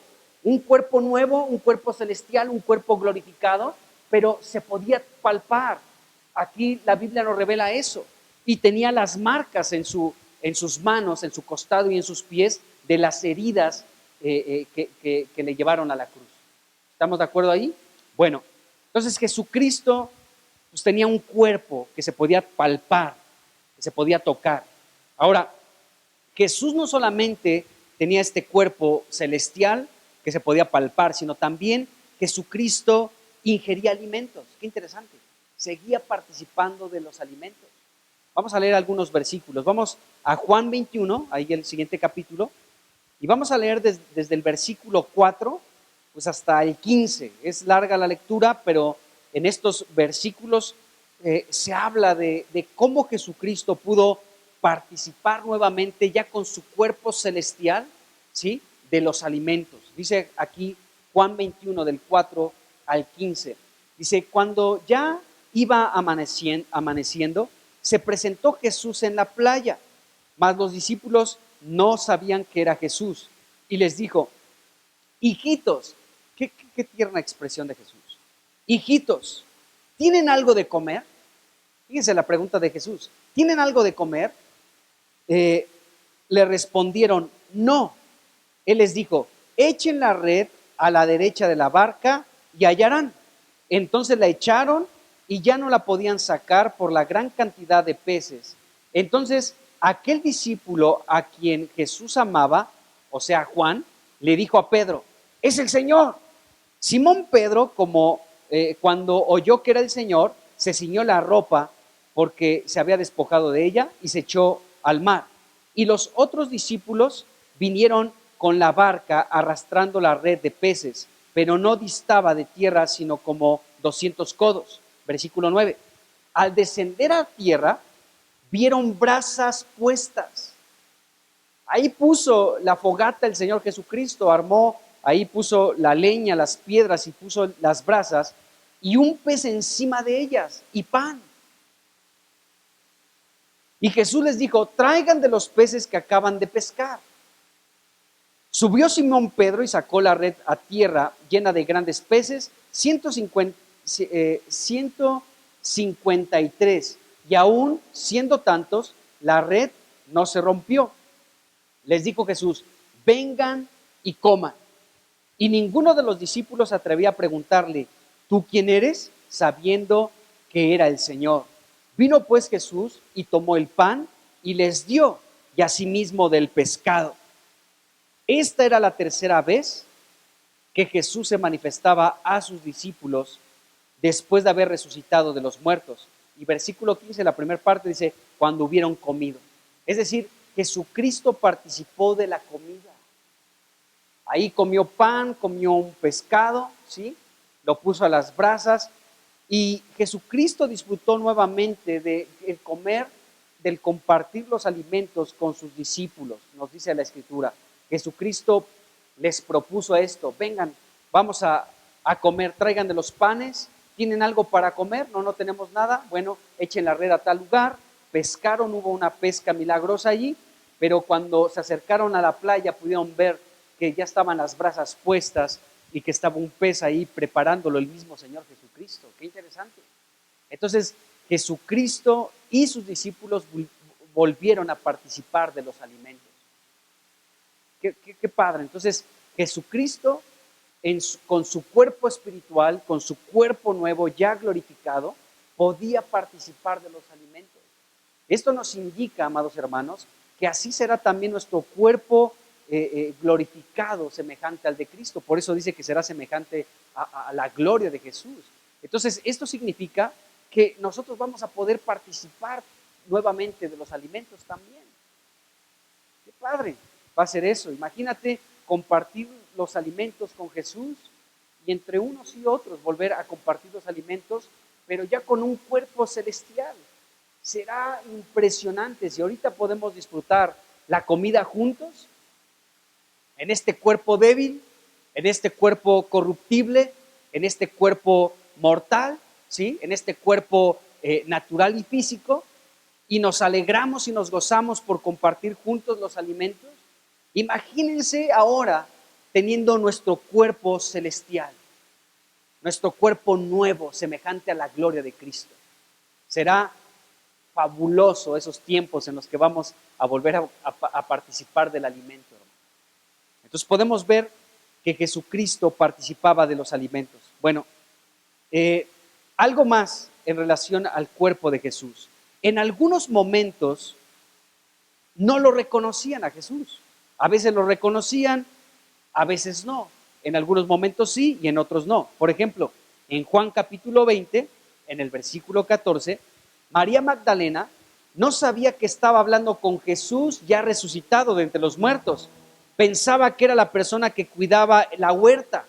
nuevo, un cuerpo celestial, un cuerpo glorificado, pero se podía palpar. Aquí la Biblia nos revela eso. Y tenía las marcas en sus manos, en su costado y en sus pies de las heridas que le llevaron a la cruz. ¿Estamos de acuerdo ahí? Bueno, entonces Jesucristo pues, tenía un cuerpo que se podía palpar, que se podía tocar. Ahora, Jesús no solamente tenía este cuerpo celestial que se podía palpar, sino también Jesucristo ingería alimentos. Qué interesante. Seguía participando de los alimentos. Vamos a leer algunos versículos. Vamos a Juan 21, ahí el siguiente capítulo, y vamos a leer desde el versículo 4 pues hasta el 15. Es larga la lectura, pero en estos versículos se habla de cómo Jesucristo pudo participar nuevamente ya con su cuerpo celestial, ¿sí?, de los alimentos. Dice aquí Juan 21 del 4 al 15. Dice, cuando ya iba amaneciendo, se presentó Jesús en la playa, mas los discípulos no sabían que era Jesús. Y les dijo, hijitos, qué tierna expresión de Jesús. Hijitos, ¿tienen algo de comer? Fíjense la pregunta de Jesús. ¿Tienen algo de comer? Le respondieron, no. Él les dijo, echen la red a la derecha de la barca y hallarán. Entonces la echaron y ya no la podían sacar por la gran cantidad de peces. Entonces aquel discípulo a quien Jesús amaba, o sea Juan, le dijo a Pedro, es el Señor. Simón Pedro, cuando oyó que era el Señor, se ciñó la ropa porque se había despojado de ella y se echó al mar. Y los otros discípulos vinieron con la barca arrastrando la red de peces, pero no distaba de tierra sino como 200 codos. Versículo 9. Al descender a tierra, vieron brasas puestas. Ahí puso la fogata el Señor Jesucristo, ahí puso la leña, las piedras y puso las brasas y un pez encima de ellas y pan. Y Jesús les dijo, traigan de los peces que acaban de pescar. Subió Simón Pedro y sacó la red a tierra llena de grandes peces, 153, y aún siendo tantos, la red no se rompió. Les dijo Jesús, vengan y coman. Y ninguno de los discípulos se atrevía a preguntarle, ¿tú quién eres?, sabiendo que era el Señor. Vino pues Jesús y tomó el pan y les dio, y asimismo del pescado. Esta era la tercera vez que Jesús se manifestaba a sus discípulos después de haber resucitado de los muertos. Y versículo 15, la primera parte dice, cuando hubieron comido. Es decir, Jesucristo participó de la comida. Ahí comió pan, comió un pescado, ¿sí?, lo puso a las brasas. Y Jesucristo disfrutó nuevamente del comer, del compartir los alimentos con sus discípulos, nos dice la Escritura. Jesucristo les propuso esto, vengan, vamos a comer, traigan de los panes, ¿tienen algo para comer? No tenemos nada, bueno, echen la red a tal lugar, pescaron, hubo una pesca milagrosa allí, pero cuando se acercaron a la playa pudieron ver que ya estaban las brasas puestas y que estaba un pez ahí preparándolo el mismo Señor Jesucristo. Qué interesante. Entonces, Jesucristo y sus discípulos volvieron a participar de los alimentos. Qué padre. Entonces, Jesucristo, con su cuerpo espiritual, con su cuerpo nuevo ya glorificado, podía participar de los alimentos. Esto nos indica, amados hermanos, que así será también nuestro cuerpo glorificado, semejante al de Cristo. Por eso dice que será semejante a la gloria de Jesús. Entonces, esto significa que nosotros vamos a poder participar nuevamente de los alimentos también. Qué padre va a ser eso. Imagínate compartir los alimentos con Jesús y entre unos y otros volver a compartir los alimentos, pero ya con un cuerpo celestial. Será impresionante si ahorita podemos disfrutar la comida juntos, en este cuerpo débil, en este cuerpo corruptible, en este cuerpo mortal, ¿sí?, en este cuerpo natural y físico, y nos alegramos y nos gozamos por compartir juntos los alimentos. Imagínense ahora teniendo nuestro cuerpo celestial, nuestro cuerpo nuevo, semejante a la gloria de Cristo. Será fabuloso esos tiempos en los que vamos a volver a participar del alimento, hermano. Entonces podemos ver que Jesucristo participaba de los alimentos. Bueno, algo más en relación al cuerpo de Jesús. En algunos momentos no lo reconocían a Jesús. A veces lo reconocían, a veces no. En algunos momentos sí y en otros no. Por ejemplo, en Juan capítulo 20, en el versículo 14, María Magdalena no sabía que estaba hablando con Jesús ya resucitado de entre los muertos. Pensaba que era la persona que cuidaba la huerta,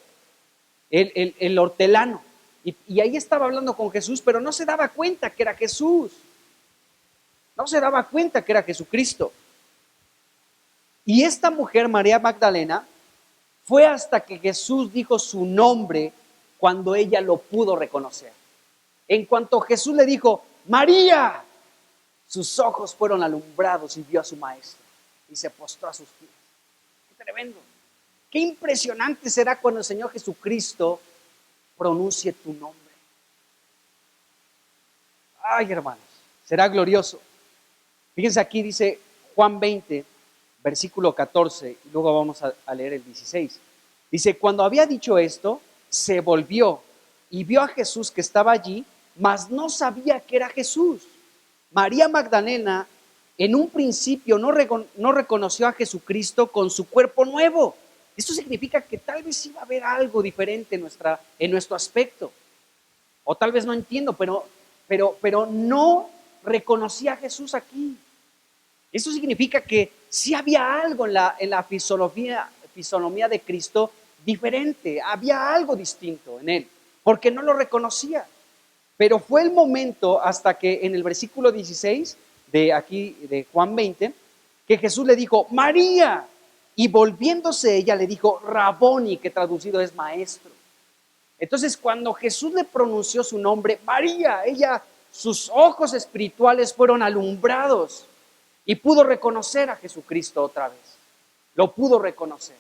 el hortelano. Y ahí estaba hablando con Jesús, pero no se daba cuenta que era Jesús. No se daba cuenta que era Jesucristo. Y esta mujer, María Magdalena, fue hasta que Jesús dijo su nombre cuando ella lo pudo reconocer. En cuanto Jesús le dijo, María, sus ojos fueron alumbrados y vio a su maestro y se postró a sus pies. ¡Qué tremendo! Qué impresionante será cuando el Señor Jesucristo pronuncie tu nombre. Ay, hermanos, será glorioso. Fíjense, aquí dice Juan 20, versículo 14, y luego vamos a leer el 16. Dice, cuando había dicho esto, se volvió y vio a Jesús que estaba allí, mas no sabía que era Jesús. María Magdalena en un principio no reconoció a Jesucristo con su cuerpo nuevo. Esto significa que tal vez iba a haber algo diferente en nuestro aspecto. O tal vez no entiendo, pero no reconocía a Jesús aquí. Eso significa que sí había algo en la fisonomía de Cristo diferente, había algo distinto en él, porque no lo reconocía. Pero fue el momento hasta que en el versículo 16 de Juan 20, que Jesús le dijo, María, y volviéndose ella le dijo, Raboni, que traducido es maestro. Entonces cuando Jesús le pronunció su nombre, María, sus ojos espirituales fueron alumbrados y pudo reconocer a Jesucristo otra vez. Lo pudo reconocer.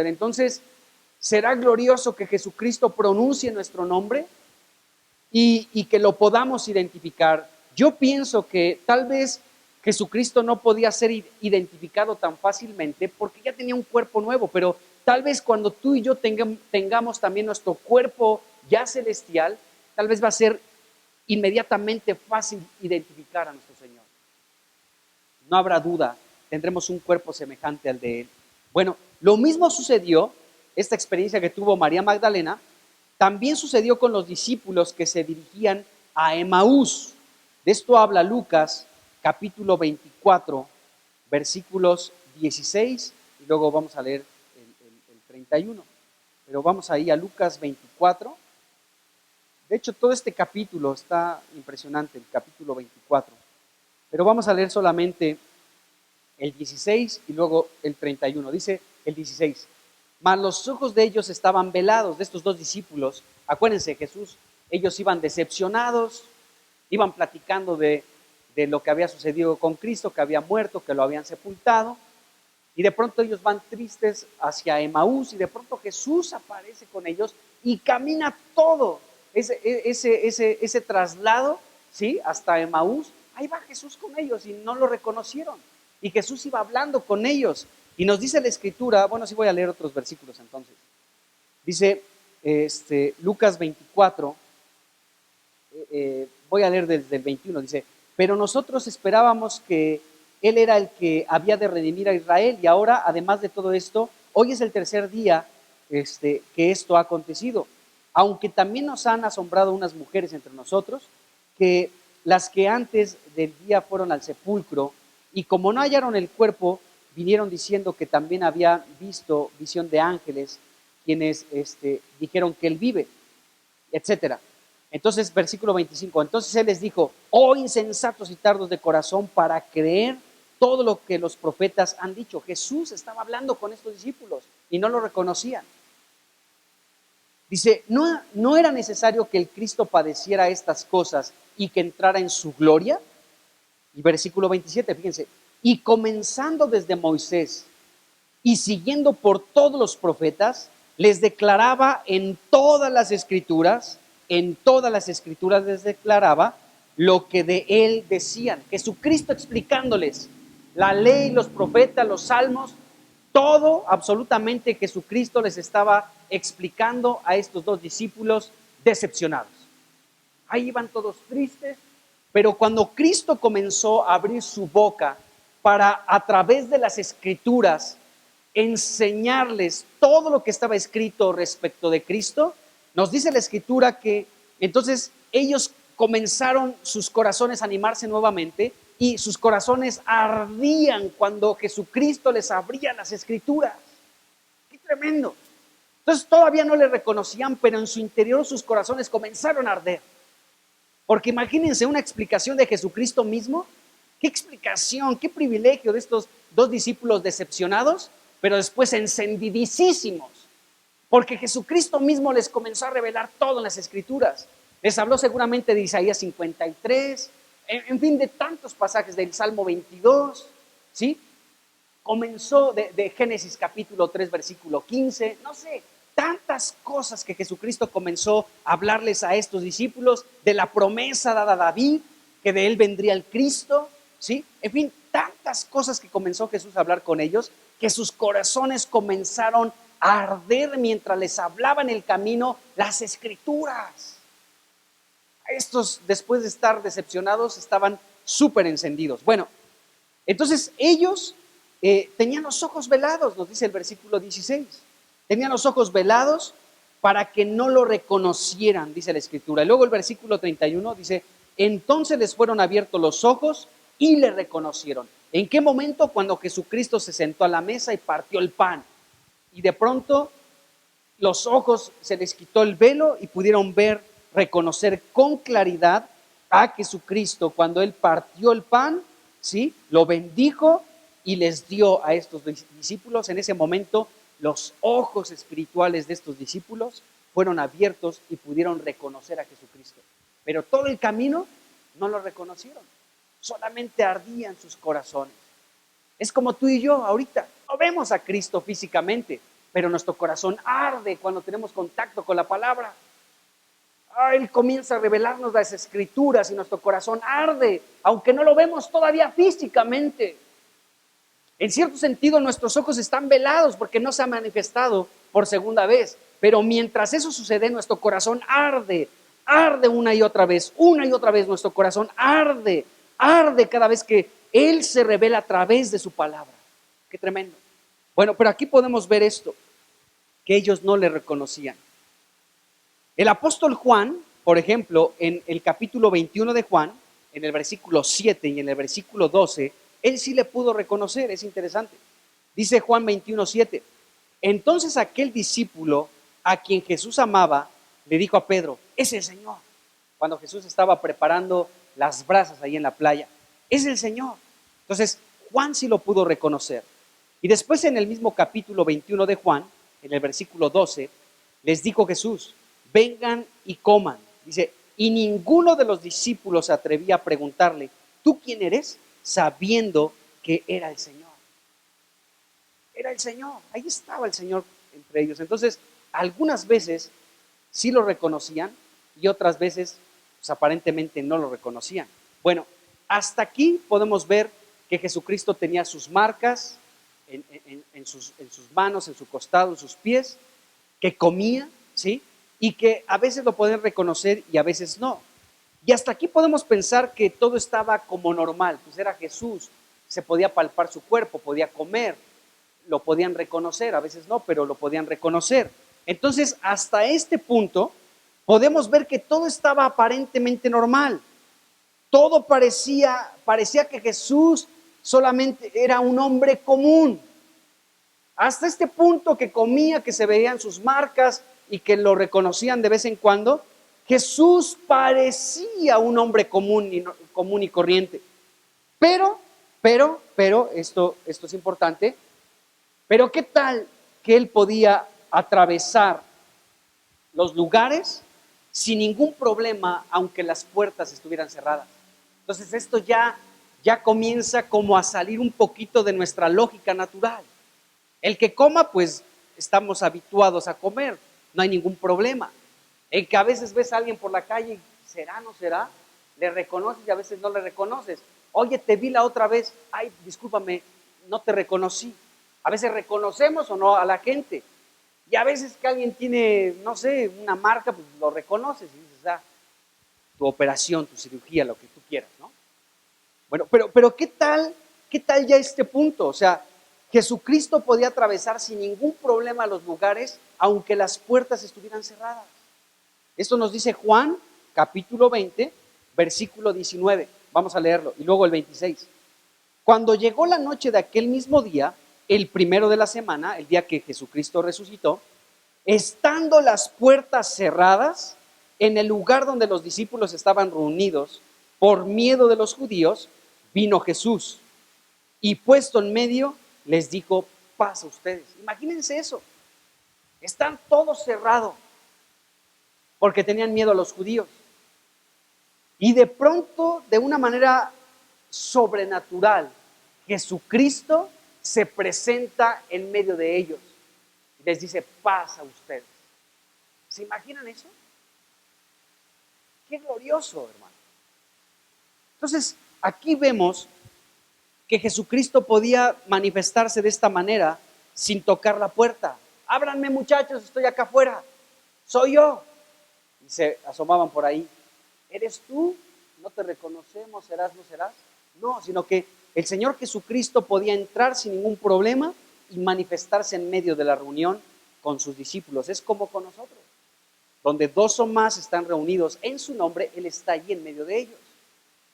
Entonces, será glorioso que Jesucristo pronuncie nuestro nombre y que lo podamos identificar. Yo pienso que tal vez Jesucristo no podía ser identificado tan fácilmente porque ya tenía un cuerpo nuevo, pero tal vez cuando tú y yo tengamos también nuestro cuerpo ya celestial, tal vez va a ser inmediatamente fácil identificar a nuestro Señor. No habrá duda, tendremos un cuerpo semejante al de Él. Bueno, lo mismo sucedió, esta experiencia que tuvo María Magdalena, también sucedió con los discípulos que se dirigían a Emaús. De esto habla Lucas, capítulo 24, versículos 16, y luego vamos a leer el 31. Pero vamos ahí a Lucas 24. De hecho, todo este capítulo está impresionante, el capítulo 24. Pero vamos a leer solamente el 16 y luego el 31. Dice el 16, mas los ojos de ellos estaban velados, de estos dos discípulos. Acuérdense, Jesús, ellos iban decepcionados, iban platicando de lo que había sucedido con Cristo, que había muerto, que lo habían sepultado. Y de pronto ellos van tristes hacia Emaús y de pronto Jesús aparece con ellos y camina todo ese traslado, ¿sí?, hasta Emaús. Ahí va Jesús con ellos y no lo reconocieron. Y Jesús iba hablando con ellos. Y nos dice la Escritura, bueno, sí voy a leer otros versículos entonces. Dice Lucas 24, voy a leer desde el 21, dice, pero nosotros esperábamos que Él era el que había de redimir a Israel y ahora, además de todo esto, hoy es el tercer día que esto ha acontecido. Aunque también nos han asombrado unas mujeres entre nosotros, que las que antes del día fueron al sepulcro, y como no hallaron el cuerpo, vinieron diciendo que también había visto visión de ángeles, quienes dijeron que Él vive, etcétera. Entonces, versículo 25, entonces Él les dijo, oh insensatos y tardos de corazón para creer todo lo que los profetas han dicho. Jesús estaba hablando con estos discípulos y no lo reconocían. Dice, ¿no era necesario que el Cristo padeciera estas cosas y que entrara en su gloria? Y versículo 27, fíjense, y comenzando desde Moisés y siguiendo por todos los profetas, les declaraba en todas las escrituras les declaraba lo que de Él decían. Jesucristo explicándoles la ley, los profetas, los salmos, todo, absolutamente Jesucristo les estaba explicando a estos dos discípulos decepcionados. Ahí iban todos tristes, pero cuando Cristo comenzó a abrir su boca para, a través de las escrituras, enseñarles todo lo que estaba escrito respecto de Cristo, nos dice la Escritura que entonces ellos comenzaron sus corazones a animarse nuevamente y sus corazones ardían cuando Jesucristo les abría las Escrituras. ¡Qué tremendo! Entonces todavía no le reconocían, pero en su interior sus corazones comenzaron a arder. Porque imagínense una explicación de Jesucristo mismo. ¿Qué explicación, qué privilegio de estos dos discípulos decepcionados, pero después encendidísimos? Porque Jesucristo mismo les comenzó a revelar todo en las Escrituras. Les habló seguramente de Isaías 53, en fin, de tantos pasajes del Salmo 22, ¿sí? Comenzó de Génesis capítulo 3, versículo 15, no sé, tantas cosas que Jesucristo comenzó a hablarles a estos discípulos, de la promesa dada a David, que de él vendría el Cristo, ¿sí? En fin, tantas cosas que comenzó Jesús a hablar con ellos, que sus corazones comenzaron a arder mientras les hablaba en el camino las Escrituras. Estos, después de estar decepcionados, estaban súper encendidos. Bueno, entonces ellos tenían los ojos velados, nos dice el versículo 16. Tenían los ojos velados para que no lo reconocieran, dice la Escritura. Y luego el versículo 31 dice, entonces les fueron abiertos los ojos y le reconocieron. ¿En qué momento? Cuando Jesucristo se sentó a la mesa y partió el pan. Y de pronto los ojos se les quitó el velo y pudieron ver, reconocer con claridad a Jesucristo cuando él partió el pan, ¿sí? Lo bendijo y les dio a estos discípulos. En ese momento los ojos espirituales de estos discípulos fueron abiertos y pudieron reconocer a Jesucristo. Pero todo el camino no lo reconocieron, solamente ardían sus corazones. Es como tú y yo ahorita, no vemos a Cristo físicamente, pero nuestro corazón arde cuando tenemos contacto con la palabra. Él comienza a revelarnos las Escrituras y nuestro corazón arde, aunque no lo vemos todavía físicamente. En cierto sentido, nuestros ojos están velados porque no se ha manifestado por segunda vez, pero mientras eso sucede, nuestro corazón arde una y otra vez nuestro corazón arde cada vez que Él se revela a través de su palabra. Qué tremendo. Bueno, pero aquí podemos ver esto, que ellos no le reconocían. El apóstol Juan, por ejemplo, en el capítulo 21 de Juan, en el versículo 7 y en el versículo 12, él sí le pudo reconocer, es interesante. Dice Juan 21:7, entonces aquel discípulo a quien Jesús amaba, le dijo a Pedro, es el Señor. Cuando Jesús estaba preparando las brasas ahí en la playa, es el Señor. Entonces Juan sí lo pudo reconocer. Y después en el mismo capítulo 21 de Juan, en el versículo 12, les dijo Jesús, vengan y coman. Dice, y ninguno de los discípulos se atrevía a preguntarle, ¿tú quién eres? Sabiendo que era el Señor. Era el Señor, ahí estaba el Señor entre ellos. Entonces, algunas veces sí lo reconocían y otras veces pues, aparentemente no lo reconocían. Bueno, hasta aquí podemos ver que Jesucristo tenía sus marcas en sus manos, en su costado, en sus pies, que comía, ¿sí? Y que a veces lo pueden reconocer y a veces no. Y hasta aquí podemos pensar que todo estaba como normal, pues era Jesús, se podía palpar su cuerpo, podía comer, lo podían reconocer, a veces no, pero lo podían reconocer. Entonces, hasta este punto, podemos ver que todo estaba aparentemente normal. Todo parecía que Jesús solamente era un hombre común. Hasta este punto que comía, que se veían sus marcas y que lo reconocían de vez en cuando, Jesús parecía un hombre común y corriente. Pero, esto es importante, pero ¿qué tal que él podía atravesar los lugares sin ningún problema, aunque las puertas estuvieran cerradas? Entonces esto ya comienza como a salir un poquito de nuestra lógica natural. El que coma, pues estamos habituados a comer, no hay ningún problema. El que a veces ves a alguien por la calle, ¿será, no será? Le reconoces y a veces no le reconoces. Oye, te vi la otra vez, ay, discúlpame, no te reconocí. A veces reconocemos o no a la gente. Y a veces que alguien tiene, no sé, una marca, pues lo reconoces y dices, tu operación, tu cirugía, lo que tú quieras, ¿no? Bueno, pero ¿qué tal ya este punto? O sea, Jesucristo podía atravesar sin ningún problema los lugares, aunque las puertas estuvieran cerradas. Esto nos dice Juan, capítulo 20, versículo 19. Vamos a leerlo. Y luego el 26. Cuando llegó la noche de aquel mismo día, el primero de la semana, el día que Jesucristo resucitó, estando las puertas cerradas, en el lugar donde los discípulos estaban reunidos, por miedo de los judíos, vino Jesús y puesto en medio les dijo: paz a ustedes. Imagínense eso. Están todos cerrados porque tenían miedo a los judíos. Y de pronto, de una manera sobrenatural, Jesucristo se presenta en medio de ellos y les dice: paz a ustedes. ¿Se imaginan eso? Qué glorioso, hermano. Entonces, aquí vemos que Jesucristo podía manifestarse de esta manera sin tocar la puerta. Ábranme, muchachos, estoy acá afuera. Soy yo. Y se asomaban por ahí. ¿Eres tú? ¿No te reconocemos? ¿Serás, no serás? No, sino que el Señor Jesucristo podía entrar sin ningún problema y manifestarse en medio de la reunión con sus discípulos. Es como con nosotros. Donde dos o más están reunidos en su nombre, Él está allí en medio de ellos.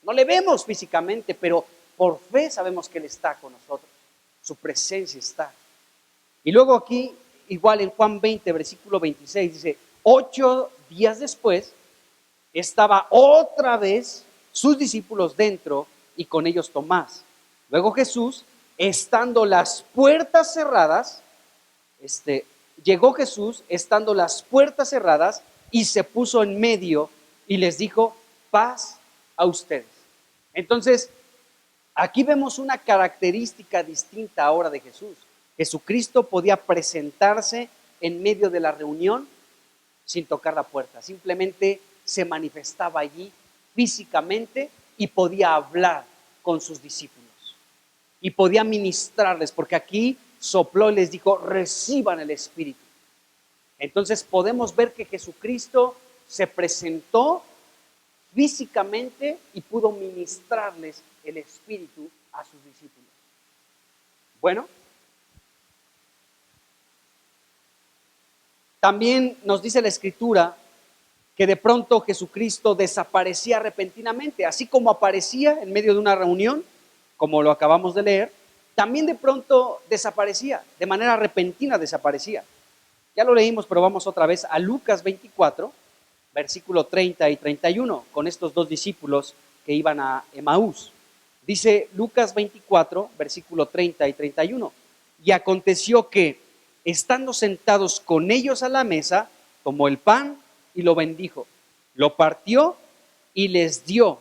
No le vemos físicamente, pero por fe sabemos que Él está con nosotros. Su presencia está. Y luego aquí, igual en Juan 20, versículo 26, dice: 8 días después, estaba otra vez sus discípulos dentro y con ellos Tomás. Luego Jesús, estando las puertas cerradas, llegó Jesús estando las puertas cerradas y se puso en medio y les dijo: paz a ustedes. Entonces, aquí vemos una característica distinta ahora de Jesús. Jesucristo podía presentarse en medio de la reunión sin tocar la puerta. Simplemente se manifestaba allí físicamente y podía hablar con sus discípulos. Y podía ministrarles, porque aquí sopló y les dijo: reciban el Espíritu. Entonces podemos ver que Jesucristo se presentó físicamente y pudo ministrarles el Espíritu a sus discípulos. Bueno, también nos dice la Escritura que de pronto Jesucristo desaparecía repentinamente, así como aparecía en medio de una reunión, como lo acabamos de leer, también de pronto desaparecía, de manera repentina desaparecía. Ya lo leímos, pero vamos otra vez a Lucas 24, versículo 30 y 31, con estos dos discípulos que iban a Emaús. Dice Lucas 24, versículo 30 y 31. Y aconteció que, estando sentados con ellos a la mesa, tomó el pan y lo bendijo, lo partió y les dio.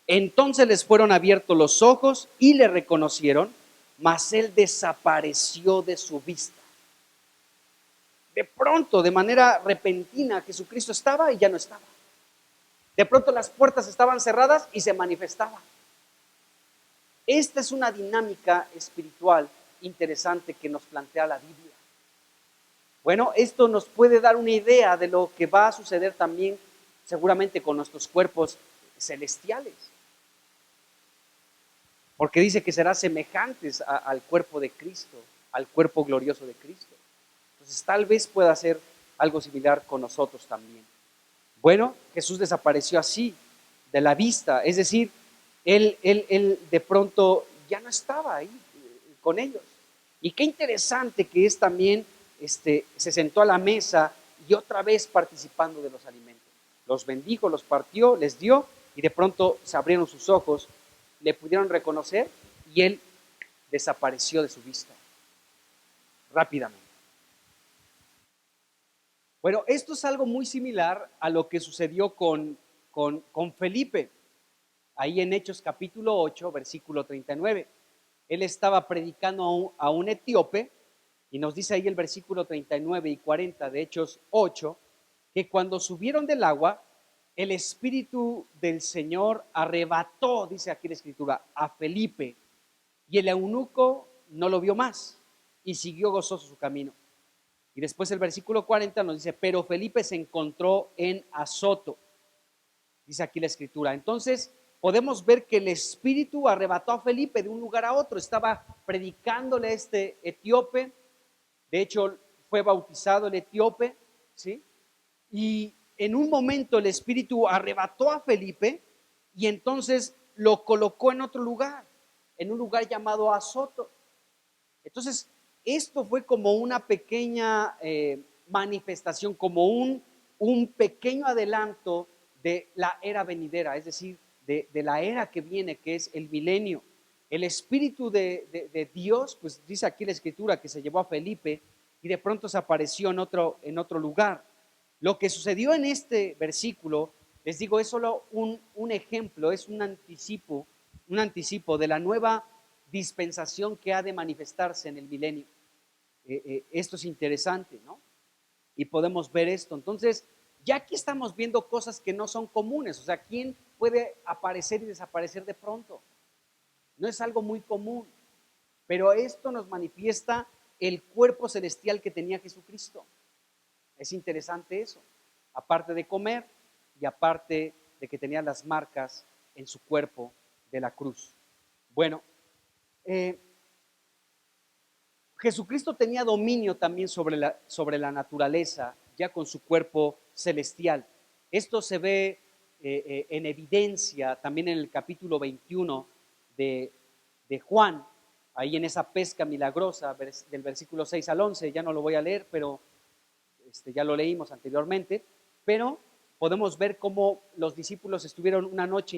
Entonces les fueron abiertos los ojos y le reconocieron, mas él desapareció de su vista. De pronto, de manera repentina, Jesucristo estaba y ya no estaba. De pronto las puertas estaban cerradas y se manifestaba. Esta es una dinámica espiritual interesante que nos plantea la Biblia. Bueno, esto nos puede dar una idea de lo que va a suceder también seguramente con nuestros cuerpos celestiales. Porque dice que serán semejantes al cuerpo de Cristo, al cuerpo glorioso de Cristo. Entonces tal vez pueda ser algo similar con nosotros también. Bueno, Jesús desapareció así de la vista, es decir, él de pronto ya no estaba ahí con ellos. Y qué interesante que es también, se sentó a la mesa y otra vez participando de los alimentos. Los bendijo, los partió, les dio y de pronto se abrieron sus ojos, le pudieron reconocer y él desapareció de su vista rápidamente. Bueno, esto es algo muy similar a lo que sucedió con Felipe, ahí en Hechos capítulo 8, versículo 39. Él estaba predicando a un etíope y nos dice ahí el versículo 39 y 40 de Hechos 8, que cuando subieron del agua, el Espíritu del Señor arrebató, dice aquí la Escritura, a Felipe, y el eunuco no lo vio más y siguió gozoso su camino. Y después el versículo 40 nos dice: pero Felipe se encontró en Azoto, dice aquí la Escritura. Entonces podemos ver que el Espíritu arrebató a Felipe de un lugar a otro. Estaba predicándole a este etíope, de hecho fue bautizado el etíope, ¿sí? Y en un momento el Espíritu arrebató a Felipe y entonces lo colocó en otro lugar, en un lugar llamado Azoto. Entonces esto fue como una pequeña manifestación, como un un pequeño adelanto de la era venidera, es decir, de la era que viene, que es el milenio. El Espíritu de Dios, pues dice aquí la Escritura que se llevó a Felipe y de pronto se apareció en otro lugar. Lo que sucedió en este versículo, les digo, es solo un ejemplo, es un anticipo de la nueva dispensación que ha de manifestarse en el milenio. Esto es interesante, ¿no? Y podemos ver esto. Entonces, ya aquí estamos viendo cosas que no son comunes. O sea, ¿quién puede aparecer y desaparecer de pronto? No es algo muy común, pero esto nos manifiesta el cuerpo celestial que tenía Jesucristo. Es interesante eso. Aparte de comer y aparte de que tenía las marcas en su cuerpo de la cruz. Bueno, Jesucristo tenía dominio también sobre la naturaleza, ya con su cuerpo celestial. Esto se ve en evidencia también en el capítulo 21 de Juan, ahí en esa pesca milagrosa del versículo 6 al 11. Ya no lo voy a leer, pero ya lo leímos anteriormente, pero podemos ver cómo los discípulos estuvieron una noche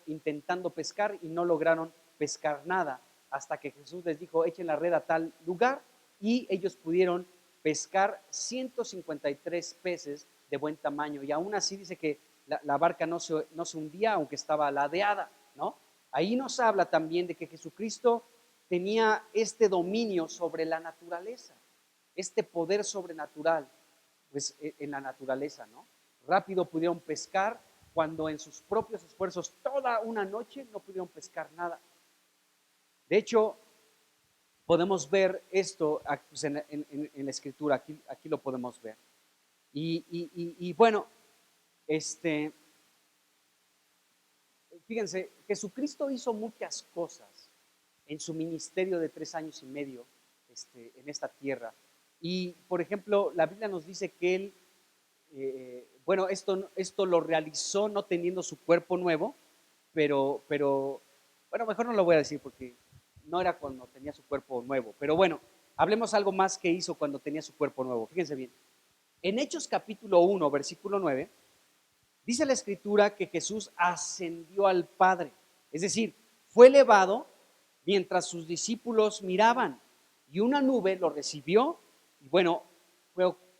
intentando pescar y no lograron pescar nada, hasta que Jesús les dijo, echen la red a tal lugar, y ellos pudieron pescar 153 peces de buen tamaño, y aún así dice que la barca no se hundía, aunque estaba ladeada, ¿no? Ahí nos habla también de que Jesucristo tenía este dominio sobre la naturaleza, este poder sobrenatural, pues en la naturaleza, ¿no? Rápido pudieron pescar cuando en sus propios esfuerzos toda una noche no pudieron pescar nada. De hecho, podemos ver esto pues, en la Escritura, aquí lo podemos ver. Y bueno, fíjense, Jesucristo hizo muchas cosas en su ministerio de 3 años y medio en esta tierra. Y, por ejemplo, la Biblia nos dice que Él, bueno, esto lo realizó no teniendo su cuerpo nuevo, pero, bueno, mejor no lo voy a decir porque no era cuando tenía su cuerpo nuevo. Pero bueno, hablemos algo más que hizo cuando tenía su cuerpo nuevo. Fíjense bien. En Hechos capítulo 1, versículo 9, dice la Escritura que Jesús ascendió al Padre. Es decir, fue elevado mientras sus discípulos miraban y una nube lo recibió y bueno,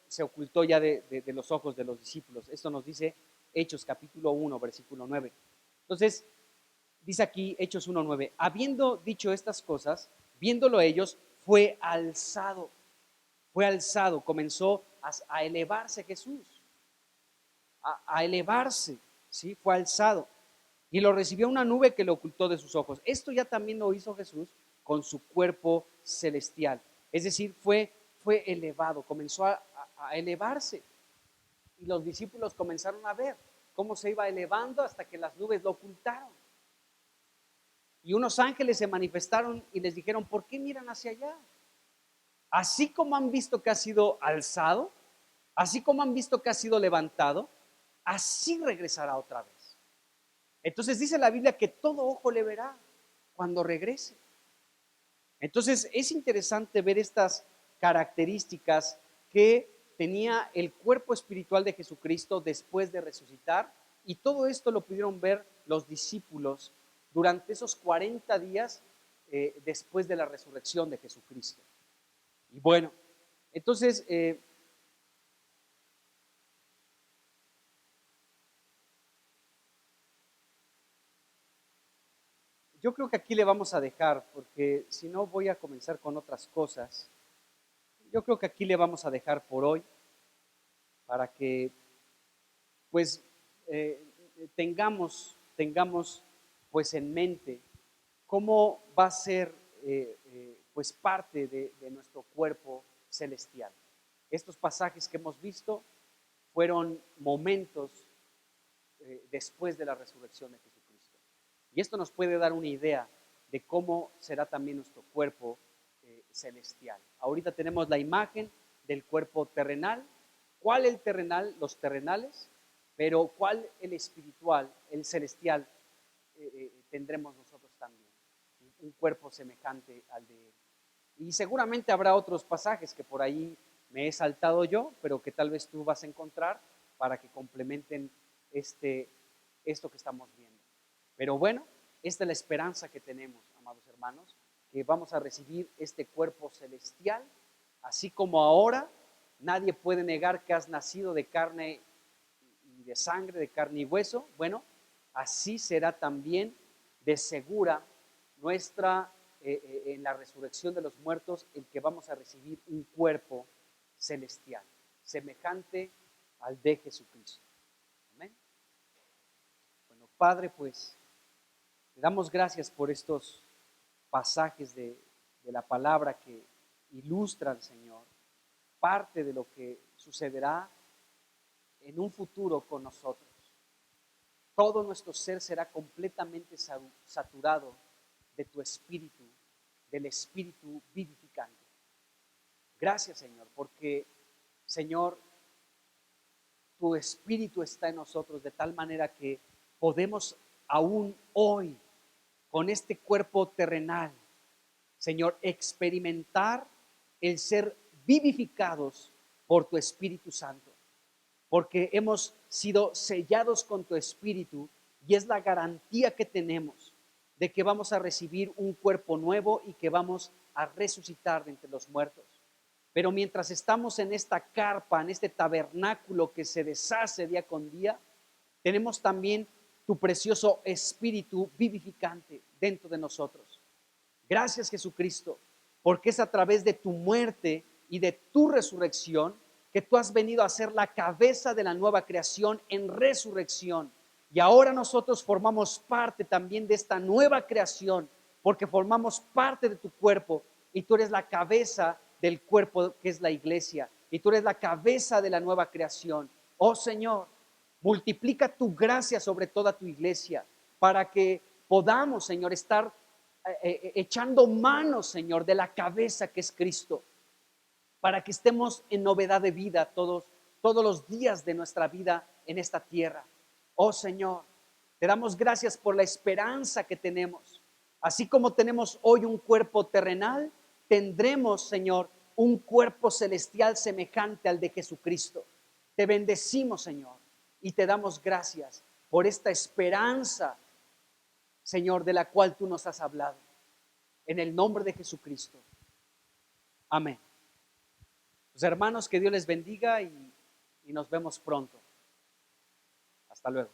se ocultó ya de los ojos de los discípulos. Esto nos dice Hechos capítulo 1, versículo 9. Entonces, dice aquí Hechos 1:9, habiendo dicho estas cosas, viéndolo ellos, fue alzado, comenzó a elevarse Jesús, a elevarse, ¿sí? Fue alzado y lo recibió una nube que lo ocultó de sus ojos. Esto ya también lo hizo Jesús con su cuerpo celestial, es decir, fue elevado, comenzó a elevarse y los discípulos comenzaron a ver cómo se iba elevando hasta que las nubes lo ocultaron. Y unos ángeles se manifestaron y les dijeron, ¿por qué miran hacia allá? Así como han visto que ha sido alzado, así como han visto que ha sido levantado, así regresará otra vez. Entonces dice la Biblia que todo ojo le verá cuando regrese. Entonces es interesante ver estas características que tenía el cuerpo espiritual de Jesucristo después de resucitar, y todo esto lo pudieron ver los discípulos durante esos 40 días después de la resurrección de Jesucristo. Y bueno, entonces yo creo que aquí le vamos a dejar, porque si no voy a comenzar con otras cosas. Yo creo que aquí le vamos a dejar por hoy, para que pues tengamos pues en mente cómo va a ser pues parte de nuestro cuerpo celestial. Estos pasajes que hemos visto fueron momentos después de la resurrección de Jesucristo. Y esto nos puede dar una idea de cómo será también nuestro cuerpo celestial. Ahorita tenemos la imagen del cuerpo terrenal. ¿Cuál el terrenal? Los terrenales. Pero ¿cuál el espiritual, el celestial? Tendremos nosotros también. Un cuerpo semejante al de Él. Y seguramente habrá otros pasajes que por ahí me he saltado yo, pero que tal vez tú vas a encontrar, para que complementen esto que estamos viendo. Pero bueno, esta es la esperanza que tenemos, amados hermanos, que vamos a recibir este cuerpo celestial, así como ahora nadie puede negar que has nacido de carne y de sangre, de carne y hueso. Bueno, así será también de segura nuestra, en la resurrección de los muertos, el que vamos a recibir un cuerpo celestial, semejante al de Jesucristo. Amén. Bueno, Padre, pues, te damos gracias por estos pasajes de la palabra que ilustran, Señor, parte de lo que sucederá en un futuro con nosotros. Todo nuestro ser será completamente saturado de tu espíritu, del espíritu vivificante. Gracias, Señor, porque, Señor, tu espíritu está en nosotros de tal manera que podemos aún hoy, con este cuerpo terrenal, Señor, experimentar el ser vivificados por tu Espíritu Santo, porque hemos sido sellados con tu Espíritu y es la garantía que tenemos de que vamos a recibir un cuerpo nuevo y que vamos a resucitar de entre los muertos. Pero mientras estamos en esta carpa, en este tabernáculo que se deshace día con día, tenemos también tu precioso Espíritu vivificante dentro de nosotros. Gracias, Jesucristo, porque es a través de tu muerte y de tu resurrección que tú has venido a ser la cabeza de la nueva creación en resurrección. Y ahora nosotros formamos parte también de esta nueva creación, porque formamos parte de tu cuerpo y tú eres la cabeza del cuerpo que es la iglesia, y tú eres la cabeza de la nueva creación. Oh Señor, multiplica tu gracia sobre toda tu iglesia para que podamos, Señor, estar echando manos, Señor, de la cabeza que es Cristo, para que estemos en novedad de vida todos los días de nuestra vida en esta tierra. Oh Señor, te damos gracias por la esperanza que tenemos. Así como tenemos hoy un cuerpo terrenal, tendremos, Señor, un cuerpo celestial semejante al de Jesucristo. Te bendecimos, Señor, y te damos gracias por esta esperanza, Señor, de la cual tú nos has hablado. En el nombre de Jesucristo. Amén. Pues hermanos, que Dios les bendiga y nos vemos pronto. Hasta luego.